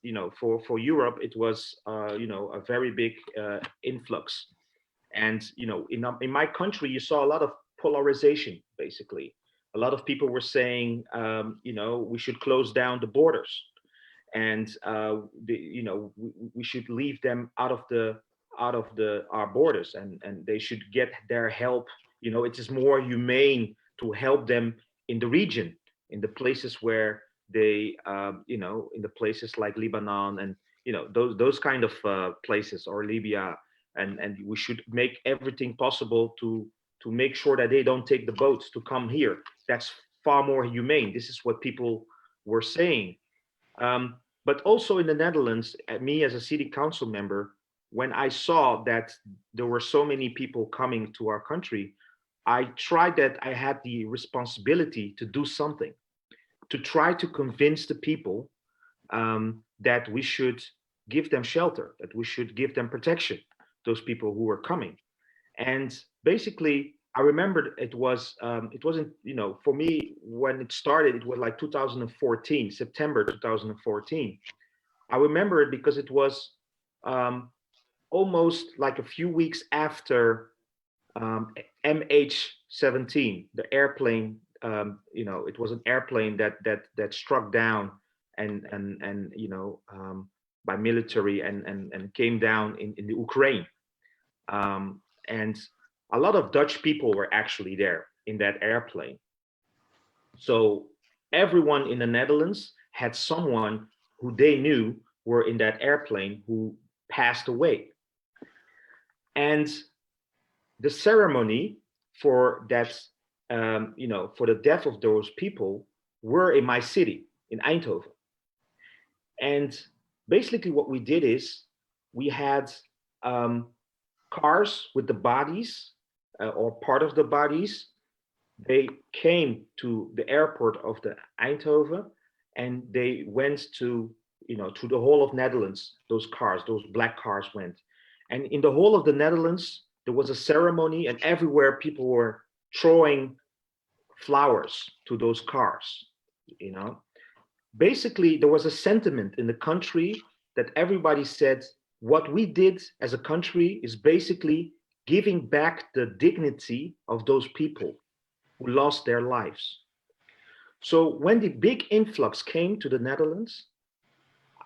you know, for Europe, it was you know, a very big influx. And you know, in my country, you saw a lot of polarization. Basically, a lot of people were saying, you know, we should close down the borders, and you know, we should leave them out of our borders, and they should get their help. You know, it is more humane to help them in the region, in the places where they, you know, in the places like Lebanon and, you know, those kind of places, or Libya, and we should make everything possible to make sure that they don't take the boats to come here. That's far more humane. This is what people were saying. But also in the Netherlands, me as a city council member, when I saw that there were so many people coming to our country, I tried that I had the responsibility to do something, to try to convince the people that we should give them shelter, that we should give them protection, those people who were coming. And basically, I remembered it wasn't, you know, for me, when it started, it was like 2014, September 2014. I remember it because it was almost like a few weeks after MH17, the airplane, you know, it was an airplane that struck down and you know, by military and came down in the Ukraine. And a lot of Dutch people were actually there in that airplane. So everyone in the Netherlands had someone who they knew were in that airplane who passed away. And the ceremony for that, you know, for the death of those people were in my city, in Eindhoven. And basically what we did is we had cars with the bodies or part of the bodies. They came to the airport of the Eindhoven and they went to, you know, to the whole of Netherlands. Those cars, those black cars went. And in the whole of the Netherlands, there was a ceremony, and everywhere people were throwing flowers to those cars, you know. Basically, there was a sentiment in the country that everybody said, what we did as a country is basically giving back the dignity of those people who lost their lives. So when the big influx came to the Netherlands,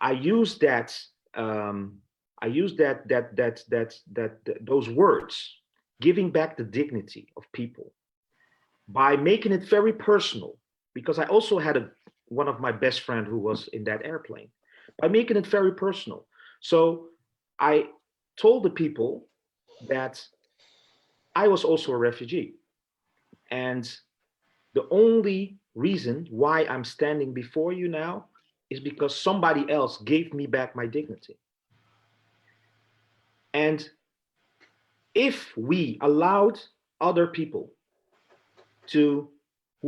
I used that I use those words, giving back the dignity of people, by making it very personal, because I also had one of my best friend who was in that airplane, by making it very personal. So I told the people that I was also a refugee, and the only reason why I'm standing before you now is because somebody else gave me back my dignity. And if we allowed other people who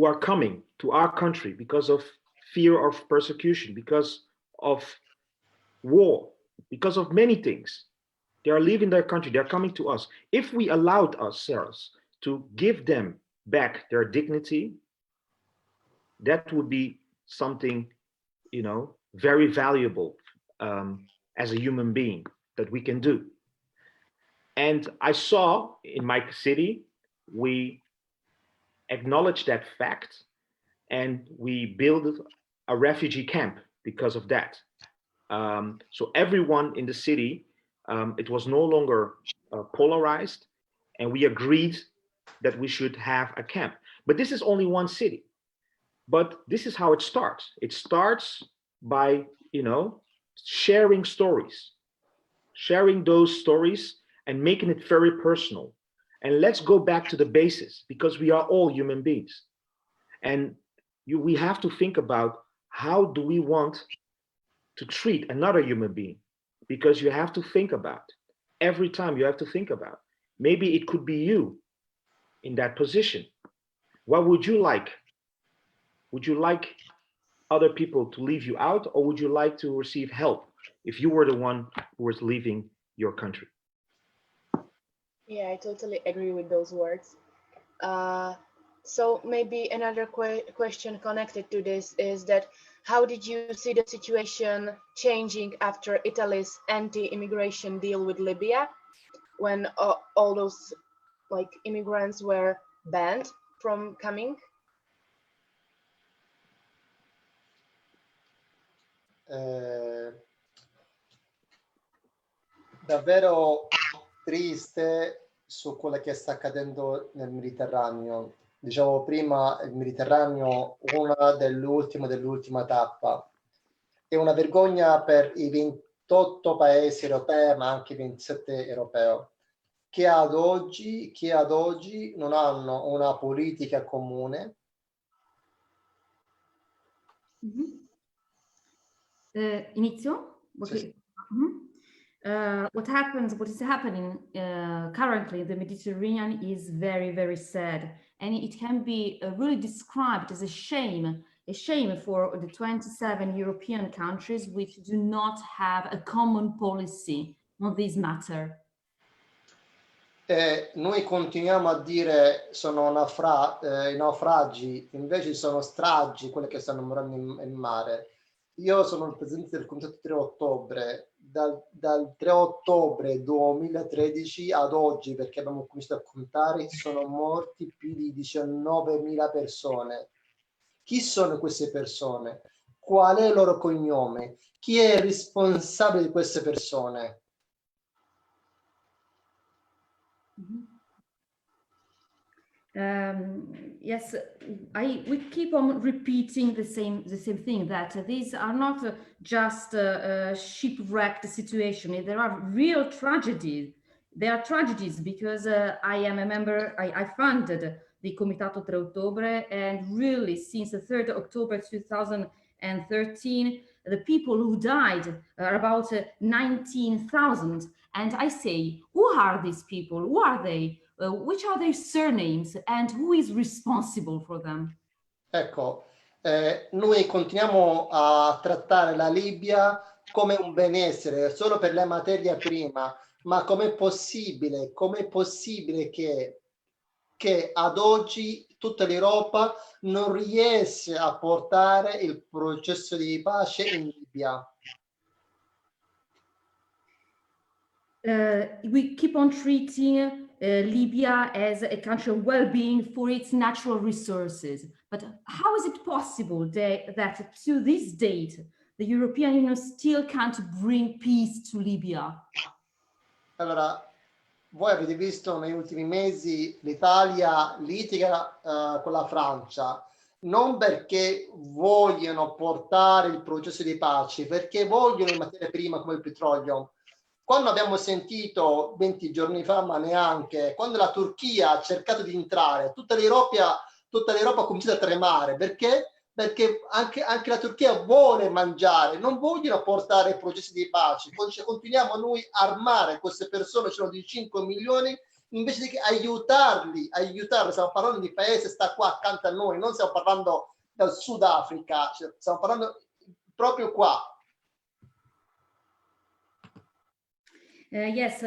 are coming to our country because of fear of persecution, because of war, because of many things, they are leaving their country, they're coming to us. If we allowed ourselves to give them back their dignity, that would be something, very valuable as a human being that we can do. And I saw in my city, we acknowledged that fact, and we built a refugee camp because of that. So everyone in the city, it was no longer polarized, and we agreed that we should have a camp. But this is only one city. But this is how it starts. It starts by, sharing stories, sharing those stories and making it very personal. And let's go back to the basis, because we are all human beings. And we have to think about, how do we want to treat another human being? Because you have to think about, every time you have to think about, maybe it could be you in that position. What would you like? Would you like other people to leave you out, or would you like to receive help if you were the one who was leaving your country? Yeah, I totally agree with those words. So maybe another question connected to this is that, how did you see the situation changing after Italy's anti-immigration deal with Libya, when all those immigrants were banned from coming? Davvero triste su quello che sta accadendo nel Mediterraneo. Dicevo prima, il Mediterraneo, una dell'ultima tappa. È una vergogna per i 28 paesi europei, ma anche i 27 europei, che ad oggi non hanno una politica comune. Inizio? Sì. What is happening currently in the Mediterranean is very, very sad, and it can be really described as a shame for the 27 European countries which do not have a common policy on this matter. Noi continuiamo a dire sono i naufragi, invece sono stragi quelle che stanno morendo in mare. Io sono il presidente del comitato 3 ottobre. Dal 3 ottobre 2013 ad oggi, perché abbiamo cominciato a contare, sono morti più di 19.000 persone. Chi sono queste persone? Qual è il loro cognome? Chi è il responsabile di queste persone? Yes, we keep on repeating the same thing, that these are not just shipwrecked situations. There are real tragedies. There are tragedies because I am a member. I funded the Comitato 3 Ottobre, and really since the 3rd October 2013, the people who died are about 19,000. And I say, who are these people? Who are they? Which are their surnames, and who is responsible for them? Ecco, noi continuiamo a trattare la Libia come un benessere solo per la materia prima, ma com'è possibile che ad oggi tutta l'Europa non riesce a portare il processo di pace in Libia? We keep on treating Libya as a country of well-being for its natural resources. But how is it possible that to this date, the European Union still can't bring peace to Libya. Allora, voi avete visto negli ultimi mesi l'Italia litiga con la Francia, non perché vogliono portare il processo di pace, perché vogliono le materie prime come il petrolio. Quando abbiamo sentito 20 giorni fa, ma neanche, quando la Turchia ha cercato di entrare, tutta l'Europa ha cominciato a tremare. Perché? Perché anche la Turchia vuole mangiare, non vogliono portare processi di pace. Continuiamo noi a armare queste persone, sono di 5 milioni, invece di aiutarli. Stiamo parlando di paese, sta qua accanto a noi, non stiamo parlando del Sudafrica, stiamo parlando proprio qua. Yes,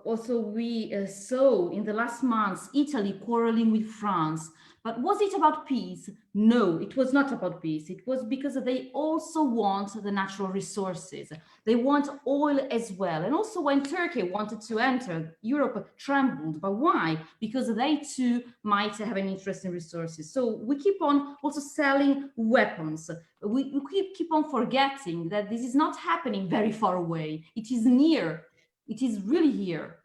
also we saw in the last months Italy quarreling with France. But was it about peace? No, it was not about peace. It was because they also want the natural resources. They want oil as well. And also when Turkey wanted to enter, Europe trembled. But why? Because they too might have an interest in resources. So we keep on also selling weapons. We keep on forgetting that this is not happening very far away. It is near. It is really here.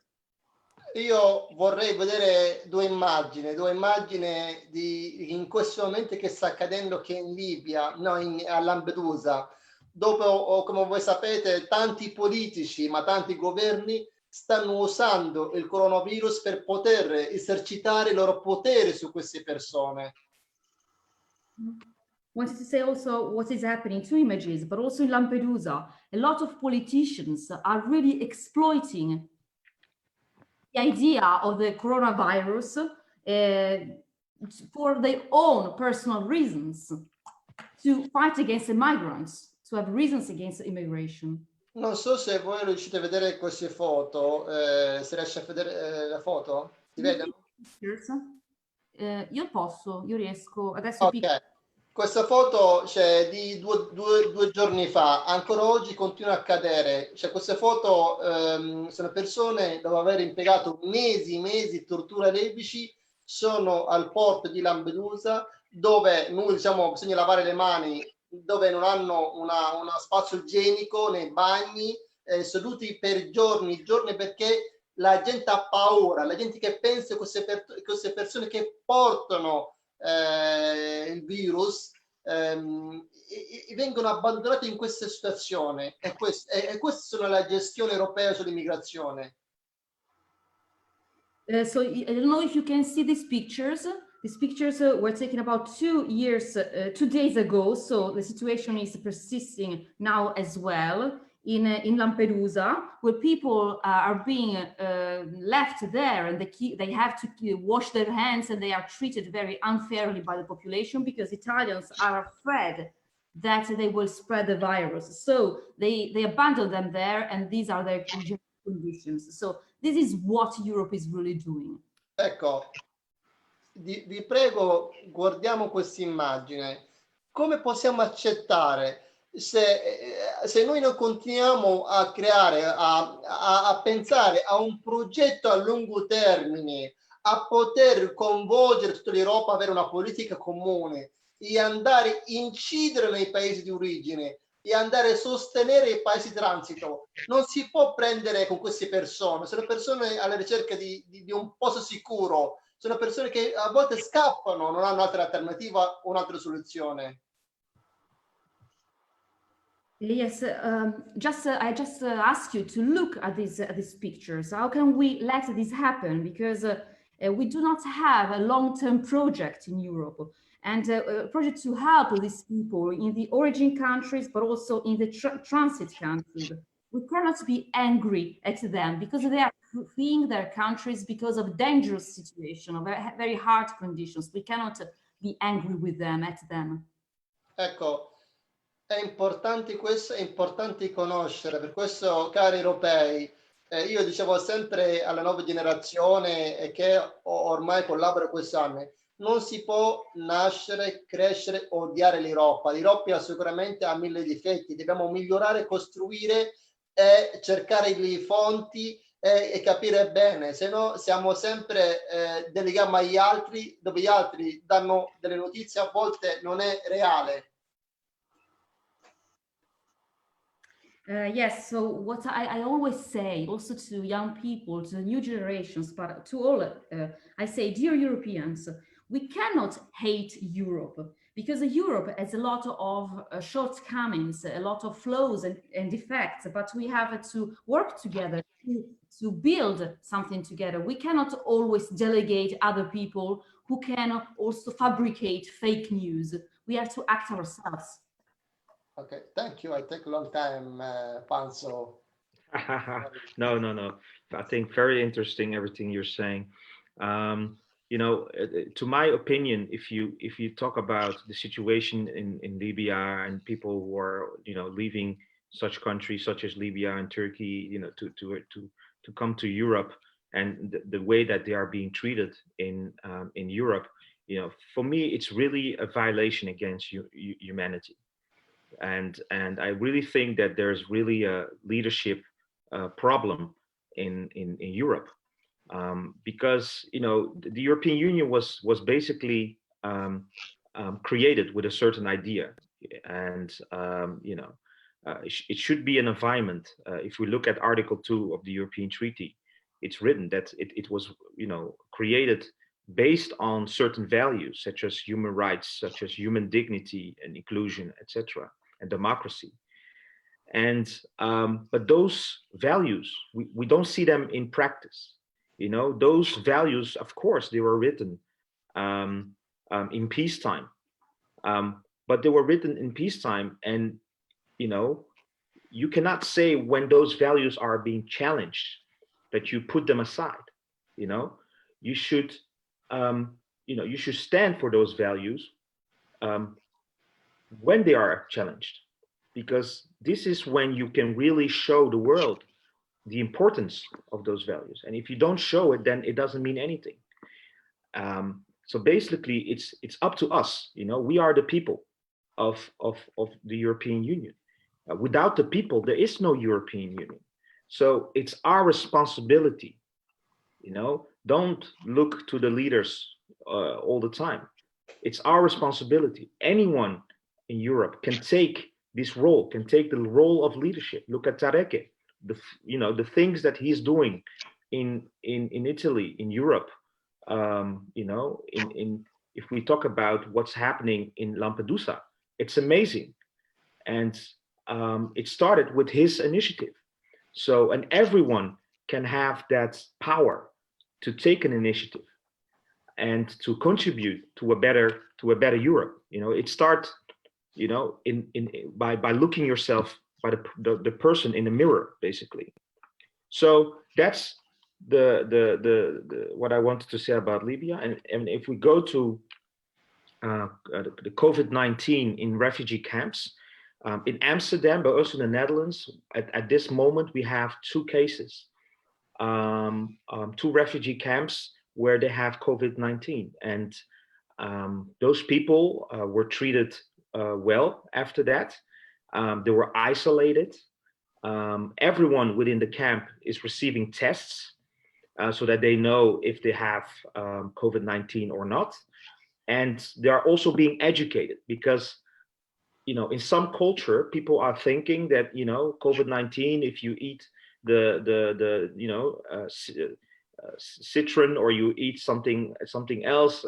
Io vorrei vedere due immagini di in questo momento che sta accadendo che in Libia, no, a Lampedusa, dove, come voi sapete, tanti politici, ma tanti governi stanno usando il coronavirus per poter esercitare il loro potere su queste persone. Wanted to say also what is happening, two images, but also in Lampedusa, a lot of politicians are really exploiting the idea of the coronavirus for their own personal reasons, to fight against the migrants, to have reasons against immigration. Non so se voi riuscite a vedere queste foto, se riesci a vedere la foto, si vedono? Io riesco, adesso ok. Questa foto c'è di due giorni fa, ancora oggi continua a accadere. Cioè, queste foto sono persone dopo aver impiegato mesi, tortura libici, sono al porto di Lampedusa, dove noi diciamo bisogna lavare le mani, dove non hanno uno spazio igienico nei bagni, seduti per giorni, perché la gente ha paura, la gente che pensa che queste persone che portano il virus vengono abbandonati in questa situazione e questa sono la gestione europea sull'immigrazione. So I don't know if you can see these pictures. These pictures were taken about 2 days ago, so the situation is persisting now as well in Lampedusa, where people are being left there, and they have to wash their hands, and they are treated very unfairly by the population because Italians are afraid that they will spread the virus. So they abandon them there, and these are their conditions. So this is what Europe is really doing. Ecco, vi prego, guardiamo questa immagine. Come possiamo accettare se noi non continuiamo a creare, a pensare a un progetto a lungo termine, a poter coinvolgere tutta l'Europa, avere una politica comune e andare a incidere nei paesi di origine e andare a sostenere i paesi di transito, non si può prendere con queste persone. Sono persone alla ricerca di un posto sicuro, sono persone che a volte scappano, non hanno altra alternativa o un'altra soluzione. Yes, I just ask you to look at these pictures. How can we let this happen? Because we do not have a long-term project in Europe, and a project to help these people in the origin countries, but also in the transit countries. We cannot be angry at them because they are fleeing their countries because of dangerous situation, of very hard conditions. We cannot be angry with them, at them. Ecco. È importante questo, è importante conoscere, per questo, cari europei, io dicevo sempre alla nuova generazione che ormai collaboro quest'anno, non si può nascere, crescere, odiare l'Europa. L'Europa sicuramente ha 1000 difetti, dobbiamo migliorare, costruire e cercare le fonti e capire bene, se no siamo sempre delle gambe agli altri, dove gli altri danno delle notizie, a volte non è reale. Yes, so what I always say also to young people, to the new generations, but to all, I say, dear Europeans, we cannot hate Europe because Europe has a lot of shortcomings, a lot of flaws and defects, but we have to work together to build something together. We cannot always delegate other people who can also fabricate fake news. We have to act ourselves. Okay, thank you. I take a long time, Panzo. No. I think very interesting everything you're saying. You know, to my opinion, if you talk about the situation in Libya and people who are, you know, leaving such countries such as Libya and Turkey, you know, to come to Europe, and the way that they are being treated in Europe, you know, for me, it's really a violation against humanity. And I really think that there's really a leadership problem in Europe, because, you know, the European Union was basically created with a certain idea, and you know, it should be an environment. If we look at Article 2 of the European Treaty, it's written that it was, you know, created based on certain values such as human rights, such as human dignity and inclusion, etc., and democracy. And but those values, we don't see them in practice. You know, those values, of course, they were written in peacetime, but they were written in peacetime, and you know, you cannot say when those values are being challenged that you put them aside. You know, you should you know, you should stand for those values when they are challenged, because this is when you can really show the world the importance of those values. And if you don't show it, then it doesn't mean anything. So basically, it's up to us. You know, we are the people of the European Union. Without the people, there is no European Union. So it's our responsibility. You know, don't look to the leaders all the time. It's our responsibility. Anyone in Europe can take this role, can take the role of leadership. Look at Tareke, you know, the things that he's doing in Italy, in Europe. You know, in if we talk about what's happening in Lampedusa, it's amazing, and it started with his initiative. So, and everyone can have that power to take an initiative and to contribute to a better Europe. You know, it starts, you know, by looking yourself, by the person in the mirror, basically. So that's the what I wanted to say about Libya. And if we go to the COVID-19 in refugee camps in Amsterdam, but also in the Netherlands, at this moment we have two cases, two refugee camps where they have COVID-19, and those people were treated well after that. They were isolated. Everyone within the camp is receiving tests so that they know if they have COVID-19 or not. And they are also being educated, because, you know, in some culture, people are thinking that, you know, COVID-19, if you eat the you know, citron, or you eat something else,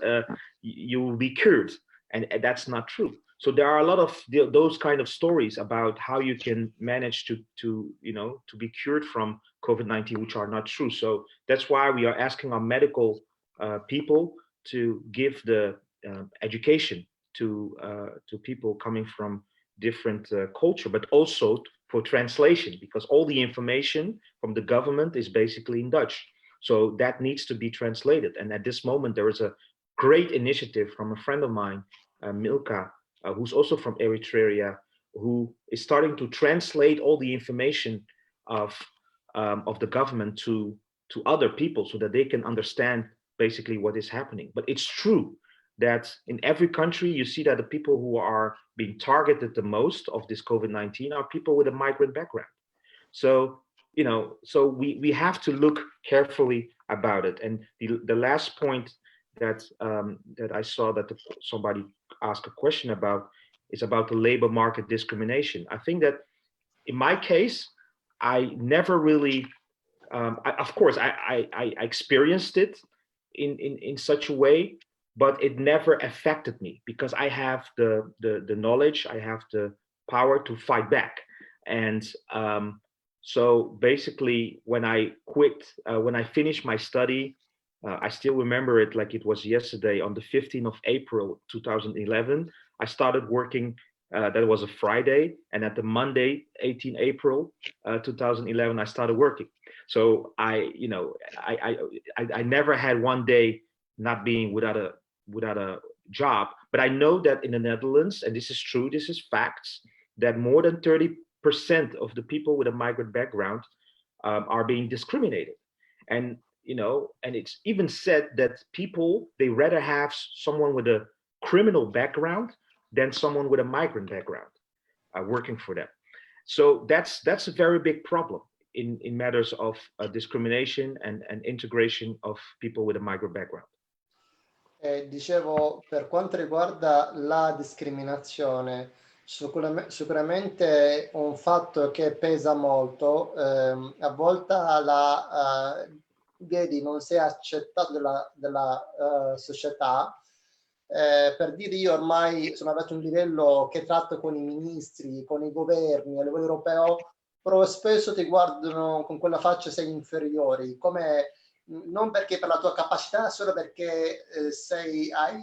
you will be cured, and that's not true. So there are a lot of those kind of stories about how you can manage to you know, to be cured from COVID-19, which are not true. So that's why we are asking our medical people to give the education to people coming from different culture, but also for translation, because all the information from the government is basically in Dutch. So that needs to be translated. And at this moment, there is a great initiative from a friend of mine, Milka, who's also from Eritrea, who is starting to translate all the information of the government to other people, so that they can understand basically what is happening. But it's true that in every country, you see that the people who are being targeted the most of this COVID-19 are people with a migrant background. So, you know, so we have to look carefully about it. And the last point that that I saw that somebody asked a question about is about the labor market discrimination. I think that in my case, I never really, of course, I experienced it in such a way, but it never affected me because I have the knowledge, I have the power to fight back. And so basically, when I quit, when I finished my study, I still remember it like it was yesterday. On the 15th of April 2011, I started working. That was a Friday, and at the Monday, 18 April 2011, I started working. So I never had one day not being without a job. But I know that in the Netherlands, and this is true, this is facts, that more than 30% of the people with a migrant background are being discriminated. And and it's even said that people, they rather have someone with a criminal background than someone with a migrant background working for them. So that's a very big problem in matters of discrimination and integration of people with a migrant background. Dicevo, per quanto riguarda la discriminazione, sicuramente un fatto che pesa molto, a volte la kedy non si è accettato dalla società. Per dire, io ormai sono arrivato a un livello che tratto con i ministri, con i governi a livello europeo, però spesso ti guardano con quella faccia sei inferiori, come non perché per la tua capacità, solo perché hai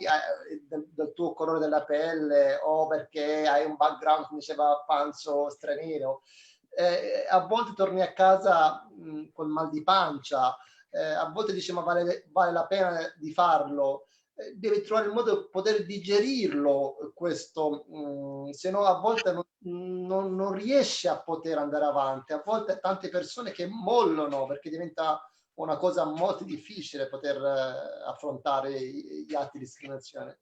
del tuo colore della pelle o perché hai un background, come diceva Mpanzu, straniero. A volte torni a casa con mal di pancia, a volte dici ma vale la pena di farlo. Devi trovare il modo di poter digerirlo questo, se no a volte non riesci a poter andare avanti. A volte tante persone che mollano perché diventa una cosa molto difficile poter affrontare gli atti di discriminazione.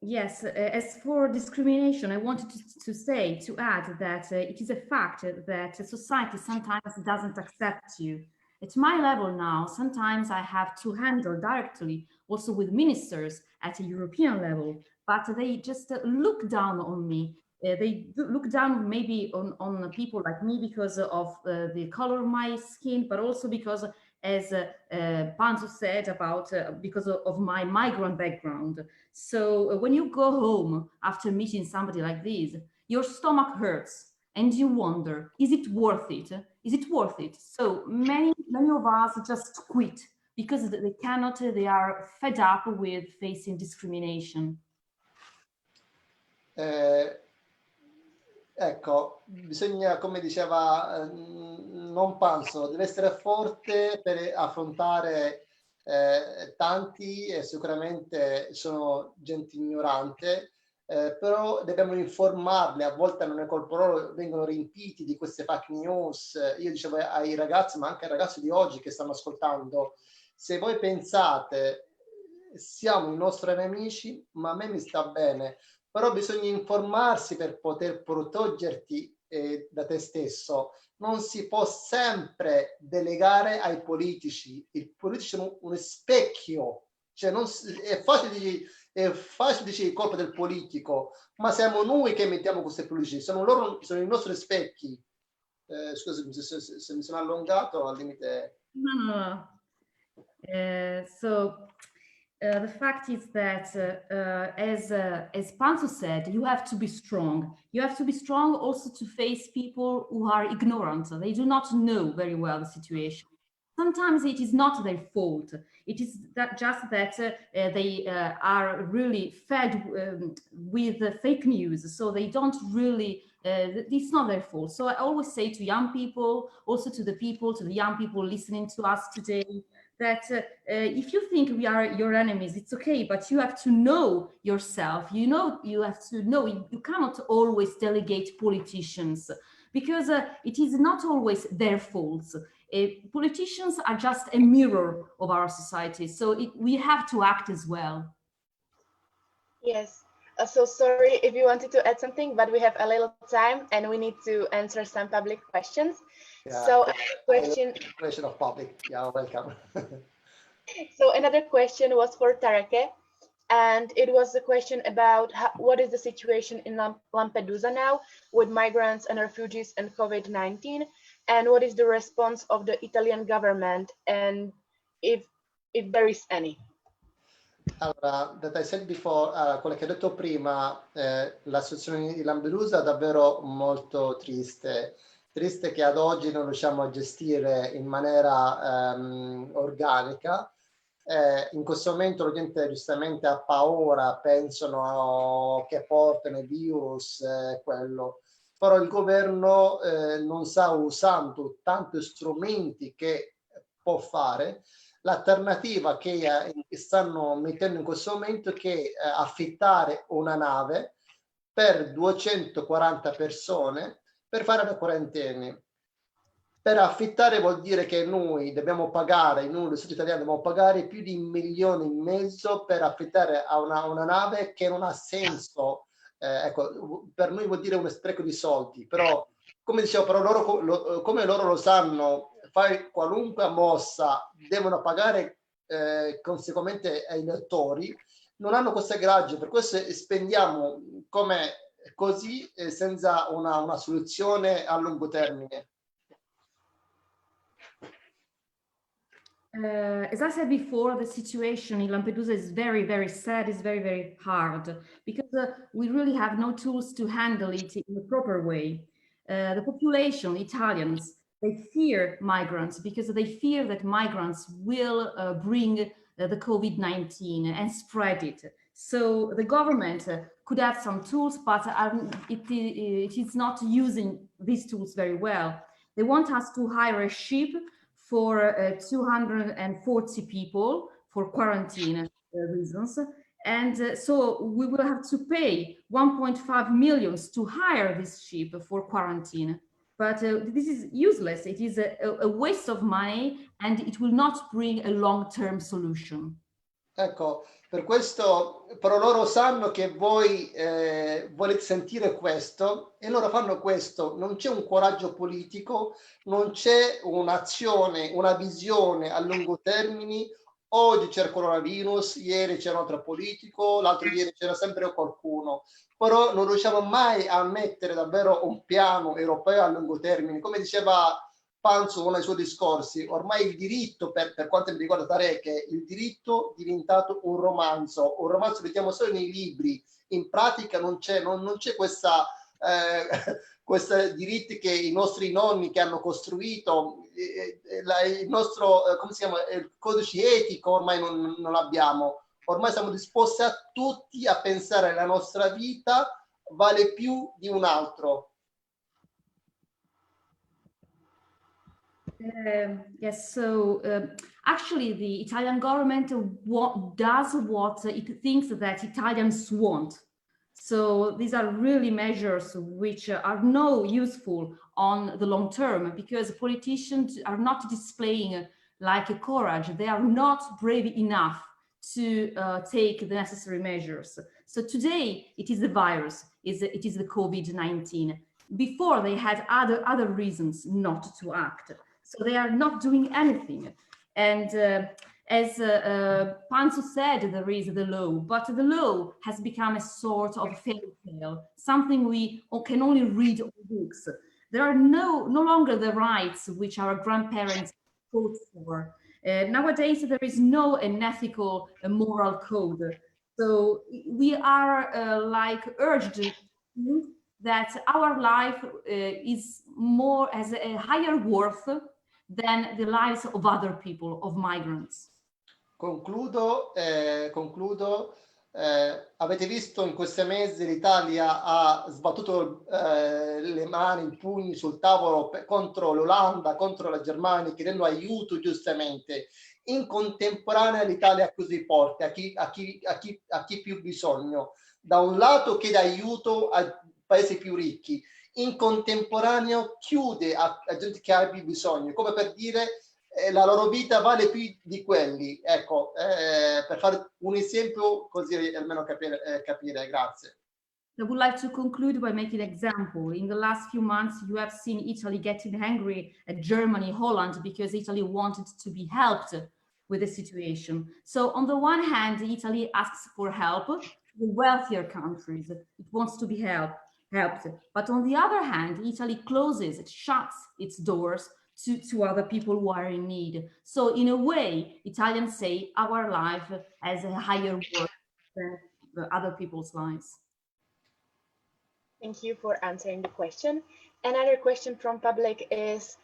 Yes, as for discrimination, I wanted to add that it is a fact that society sometimes doesn't accept you. At my level now, sometimes I have to handle directly also with ministers at a European level, but they just look down on me. They look down maybe on people like me because of the color of my skin, but also because, as Mpanzu said, about because of my migrant background. So when you go home after meeting somebody like this, your stomach hurts and you wonder, is it worth it? Is it worth it? So many of us just quit because they cannot, they are fed up with facing discrimination. Ecco, bisogna, come diceva non Mpanzu, deve essere forte per affrontare tanti, e sicuramente sono gente ignorante, però dobbiamo informarli. A volte non è colpa loro, vengono riempiti di queste fake news. Io dicevo ai ragazzi, ma anche ai ragazzi di oggi che stanno ascoltando, se voi pensate siamo i nostri nemici, ma a me mi sta bene, però bisogna informarsi per poter proteggerti da te stesso. Non si può sempre delegare ai politici. I politici sono uno specchio, cioè è facile dire colpa del politico, ma siamo noi che mettiamo questi politici, sono i nostri specchi. Scusami se mi sono allungato, al limite. No. The fact is that, as Mpanzu said, you have to be strong. You have to be strong also to face people who are ignorant. They do not know very well the situation. Sometimes it is not their fault. It is just that they are really fed with fake news, so they don't really, it's not their fault. So I always say to young people, also to the young people listening to us today, that if you think we are your enemies, it's okay, but you have to know yourself. You have to know you cannot always delegate politicians because it is not always their faults. Politicians are just a mirror of our society, so we have to act as well. Yes. So sorry if you wanted to add something, but we have a little time and we need to answer some public questions. Yeah. So question of public. Yeah, welcome. So another question was for Tareke. And it was a question about what is the situation in Lampedusa now with migrants and refugees and COVID-19, and what is the response of the Italian government, and if there is any. Allora, that I said before, quello che ho detto prima, la situazione di Lampedusa è davvero molto triste. Triste che ad oggi non riusciamo a gestire in maniera organica. In questo momento la gente giustamente ha paura, pensano che portano il virus, quello. Però il governo non sta usando tanti strumenti che può fare. L'alternativa che stanno mettendo in questo momento è che affittare una nave per 240 persone per fare la quarantena. Per affittare vuol dire che noi dobbiamo pagare, noi lo Stato italiano dobbiamo pagare più di 1,5 milioni per affittare a una nave che non ha senso. Ecco, per noi vuol dire uno spreco di soldi, però come dicevo, però come loro lo sanno, fare qualunque mossa devono pagare conseguentemente ai lettori, non hanno questo coraggio, per questo spendiamo come così senza una soluzione a lungo termine. As I said before, the situation in Lampedusa is very, very sad, it's very, very hard, because we really have no tools to handle it in a proper way. The population, Italians, they fear migrants because they fear that migrants will bring the COVID-19 and spread it. So the government could have some tools, but it is not using these tools very well. They want us to hire a ship for 240 people for quarantine reasons. And so we will have to pay 1.5 million to hire this ship for quarantine. But this is useless. It is a waste of money and it will not bring a long-term solution. Ecco, per questo, però loro sanno che voi volete sentire questo e loro fanno questo. Non c'è un coraggio politico, non c'è un'azione, una visione a lungo termine. Oggi c'è il coronavirus, ieri c'era un altro politico, l'altro ieri c'era sempre qualcuno. Però non riusciamo mai a mettere davvero un piano europeo a lungo termine. Come diceva Mpanzu uno dei suoi discorsi, ormai il diritto, per quanto mi riguarda Tareke, il diritto è diventato un romanzo lo vediamo solo nei libri, in pratica non c'è questa questi diritti che i nostri nonni che hanno costruito, il nostro, come si chiama, il codice etico ormai non l'abbiamo, ormai siamo disposti a tutti a pensare che la nostra vita vale più di un altro. Yes, so actually the Italian government does what it thinks that Italians want. So these are really measures which are no useful on the long term, because politicians are not displaying like a courage. They are not brave enough to take the necessary measures. So today it is the virus, it is the COVID-19. Before they had other reasons not to act. So they are not doing anything. And as Mpanzu said, there is the law, but the law has become a sort of fairy tale, something we can only read in books. There are no longer the rights which our grandparents fought for. Nowadays, there is no ethical, moral code. So we are like urged to think that our life is more as a higher worth than the lives of other people, of migrants. Concludo. Avete visto in questi mesi l'Italia ha sbattuto le mani, i pugni sul tavolo contro l'Olanda, contro la Germania, chiedendo aiuto giustamente. In contemporanea l'Italia è così forte, a chi più bisogno. Da un lato chiede aiuto ai paesi più ricchi, in contemporaneo chiude a gente che ha più bisogno, come per dire la loro vita vale più di quelli. Ecco, per fare un esempio così almeno capire. Grazie. I would like to conclude by making an example. In the last few months, you have seen Italy getting angry at Germany, Holland, because Italy wanted to be helped with the situation. So on the one hand, Italy asks for help. The wealthier countries, it wants to be helped. But on the other hand, Italy closes, it shuts its doors to other people who are in need. So in a way, Italians say our life has a higher worth than the other people's lives. Thank you for answering the question. Another question from public is,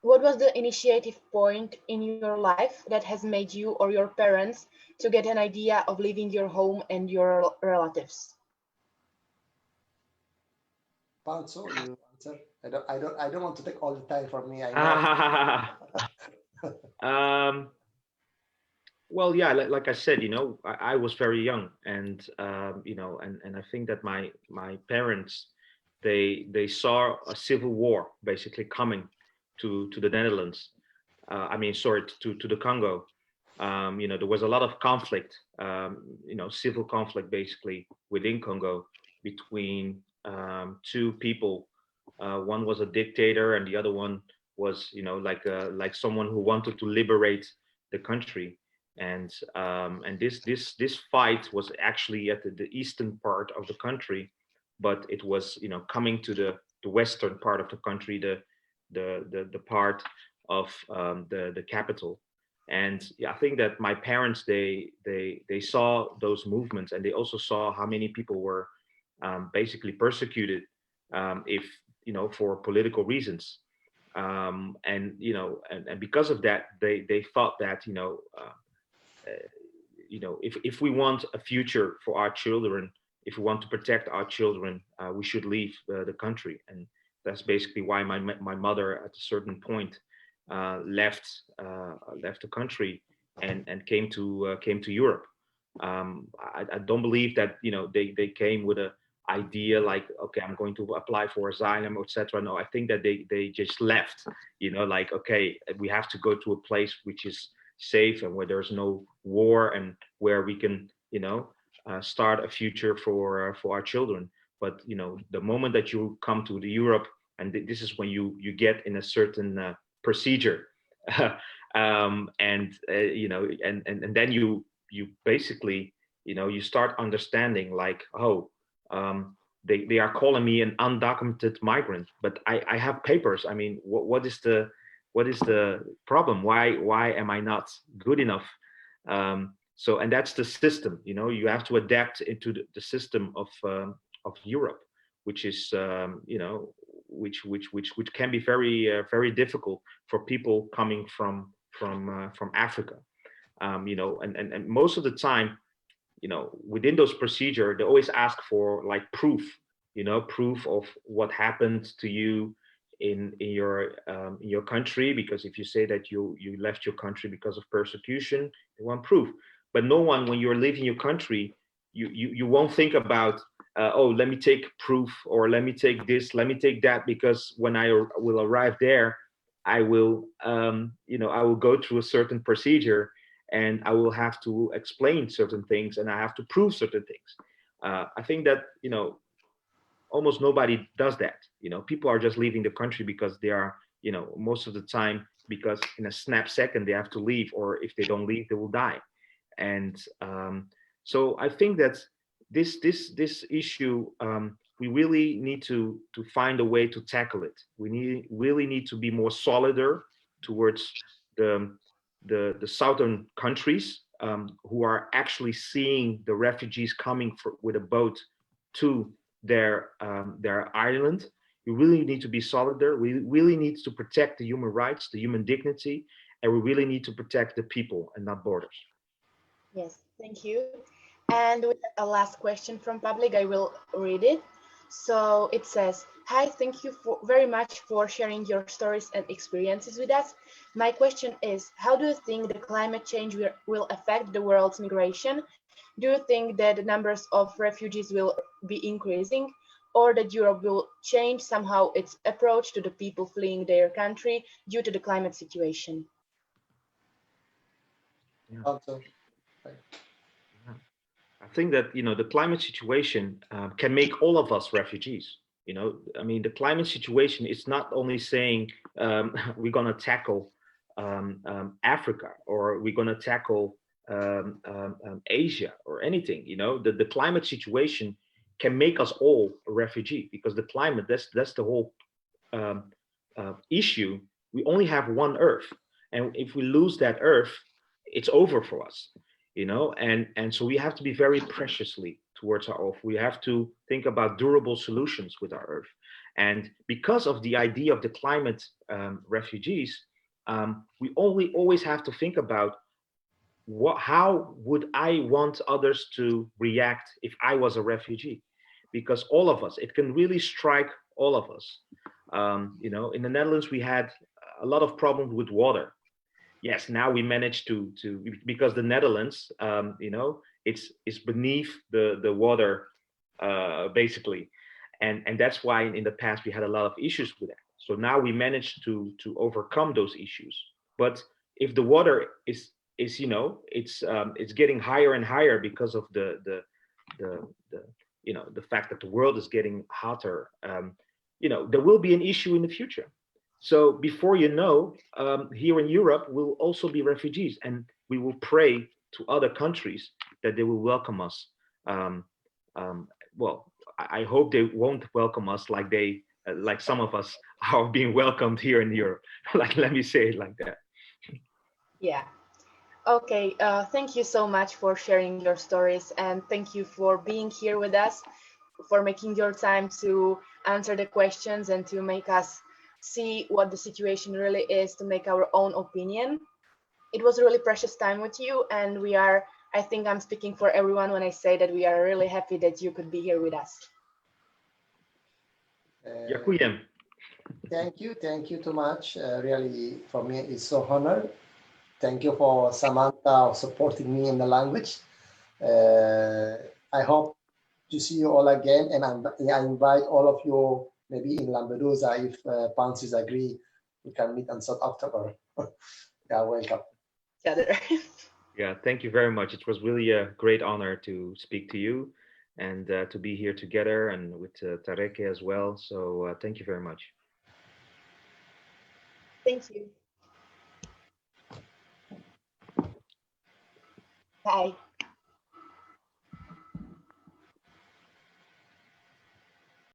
what was the initiative point in your life that has made you or your parents to get an idea of leaving your home and your relatives? Mpanzu, you answer. I don't want to take all the time from me. I know. Well, yeah, like I said, you know, I was very young, and you know, and I think that my parents, they saw a civil war basically coming to the Netherlands. I mean, sorry, to the Congo. You know, there was a lot of conflict, you know, civil conflict basically within Congo between two people. One was a dictator, and the other one was, you know, like someone who wanted to liberate the country. And this fight was actually at the eastern part of the country, but it was, you know, coming to the western part of the country, the part of the capital. And yeah, I think that my parents, they saw those movements, and they also saw how many people were basically persecuted, if, you know, for political reasons. And you know, and because of that, they thought that, you know, if we want a future for our children, if we want to protect our children, we should leave the country. And that's basically why my mother at a certain point left the country and came to Europe. I don't believe that, you know, they came with a idea like, okay, I'm going to apply for asylum, etc. No, I think that they just left, you know, like, okay, we have to go to a place which is safe and where there's no war and where we can, you know, start a future for our children. But you know, the moment that you come to the Europe, and this is when you get in a certain procedure, and you know, and then you basically, you know, you start understanding like, oh, they are calling me an undocumented migrant, but I have papers. I mean, what is the problem? Why am I not good enough? So, and that's the system, you know, you have to adapt into the system of Europe, which is, you know, which can be very difficult for people coming from Africa. You know, and most of the time, you know, within those procedures, they always ask for like proof, you know, proof of what happened to you in your country, because if you say that you left your country because of persecution, they want proof. But no one, when you're leaving your country, you won't think about, oh, let me take proof, or let me take this, let me take that, because when I will arrive there, I will, you know, I will go through a certain procedure, and I will have to explain certain things, and I have to prove certain things. I think that, you know, almost nobody does that. You know, people are just leaving the country because they are, you know, most of the time, because in a snap second they have to leave, or if they don't leave, they will die. And so I think that this issue, we really need to find a way to tackle it. We really need to be more solider towards the southern countries, who are actually seeing the refugees coming with a boat to their island. We really need to be solider. We really need to protect the human rights, the human dignity, and we really need to protect the people and not borders. Yes, thank you. And with a last question from public, I will read it. So it says, hi, thank you very much for sharing your stories and experiences with us. My question is, how do you think the climate change will affect the world's migration? Do you think that the numbers of refugees will be increasing, or that Europe will change somehow its approach to the people fleeing their country due to the climate situation? Yeah. I think that, you know, the climate situation can make all of us refugees. You know, I mean, the climate situation is not only saying we're going to tackle Africa, or we're going to tackle Asia or anything. You know, the climate situation can make us all a refugee, because the climate, that's the whole issue. We only have one Earth, and if we lose that Earth, it's over for us, you know. And so we have to be very preciously towards our Earth. We have to think about durable solutions with our Earth. And because of the idea of the climate refugees, we always have to think about how would I want others to react if I was a refugee? Because all of us, it can really strike all of us. You know, in the Netherlands, we had a lot of problems with water. Yes, now we managed to because the Netherlands, you know, it's beneath the water, basically, and that's why in the past we had a lot of issues with that. So now we managed to overcome those issues. But if the water is you know, it's getting higher and higher because of the you know, the fact that the world is getting hotter, you know, there will be an issue in the future. So before you know, here in Europe, we'll also be refugees, and we will pray to other countries that they will welcome us. Well, I hope they won't welcome us like like some of us are being welcomed here in Europe. Like, let me say it like that. Yeah. Okay. Thank you so much for sharing your stories, and thank you for being here with us, for making your time to answer the questions and to make us see what the situation really is, to make our own opinion. It was a really precious time with you, and we are, I think I'm speaking for everyone when I say that we are really happy that you could be here with us. Thank you too much. Really, for me, it's so honored. Thank you for Samantha supporting me in the language. I hope to see you all again, and I invite all of you, maybe in Lampedusa, if Pansis agree, we can meet on South October. Yeah, welcome. Yeah, thank you very much. It was really a great honor to speak to you and to be here together, and with Tareke as well. So thank you very much. Thank you. Bye.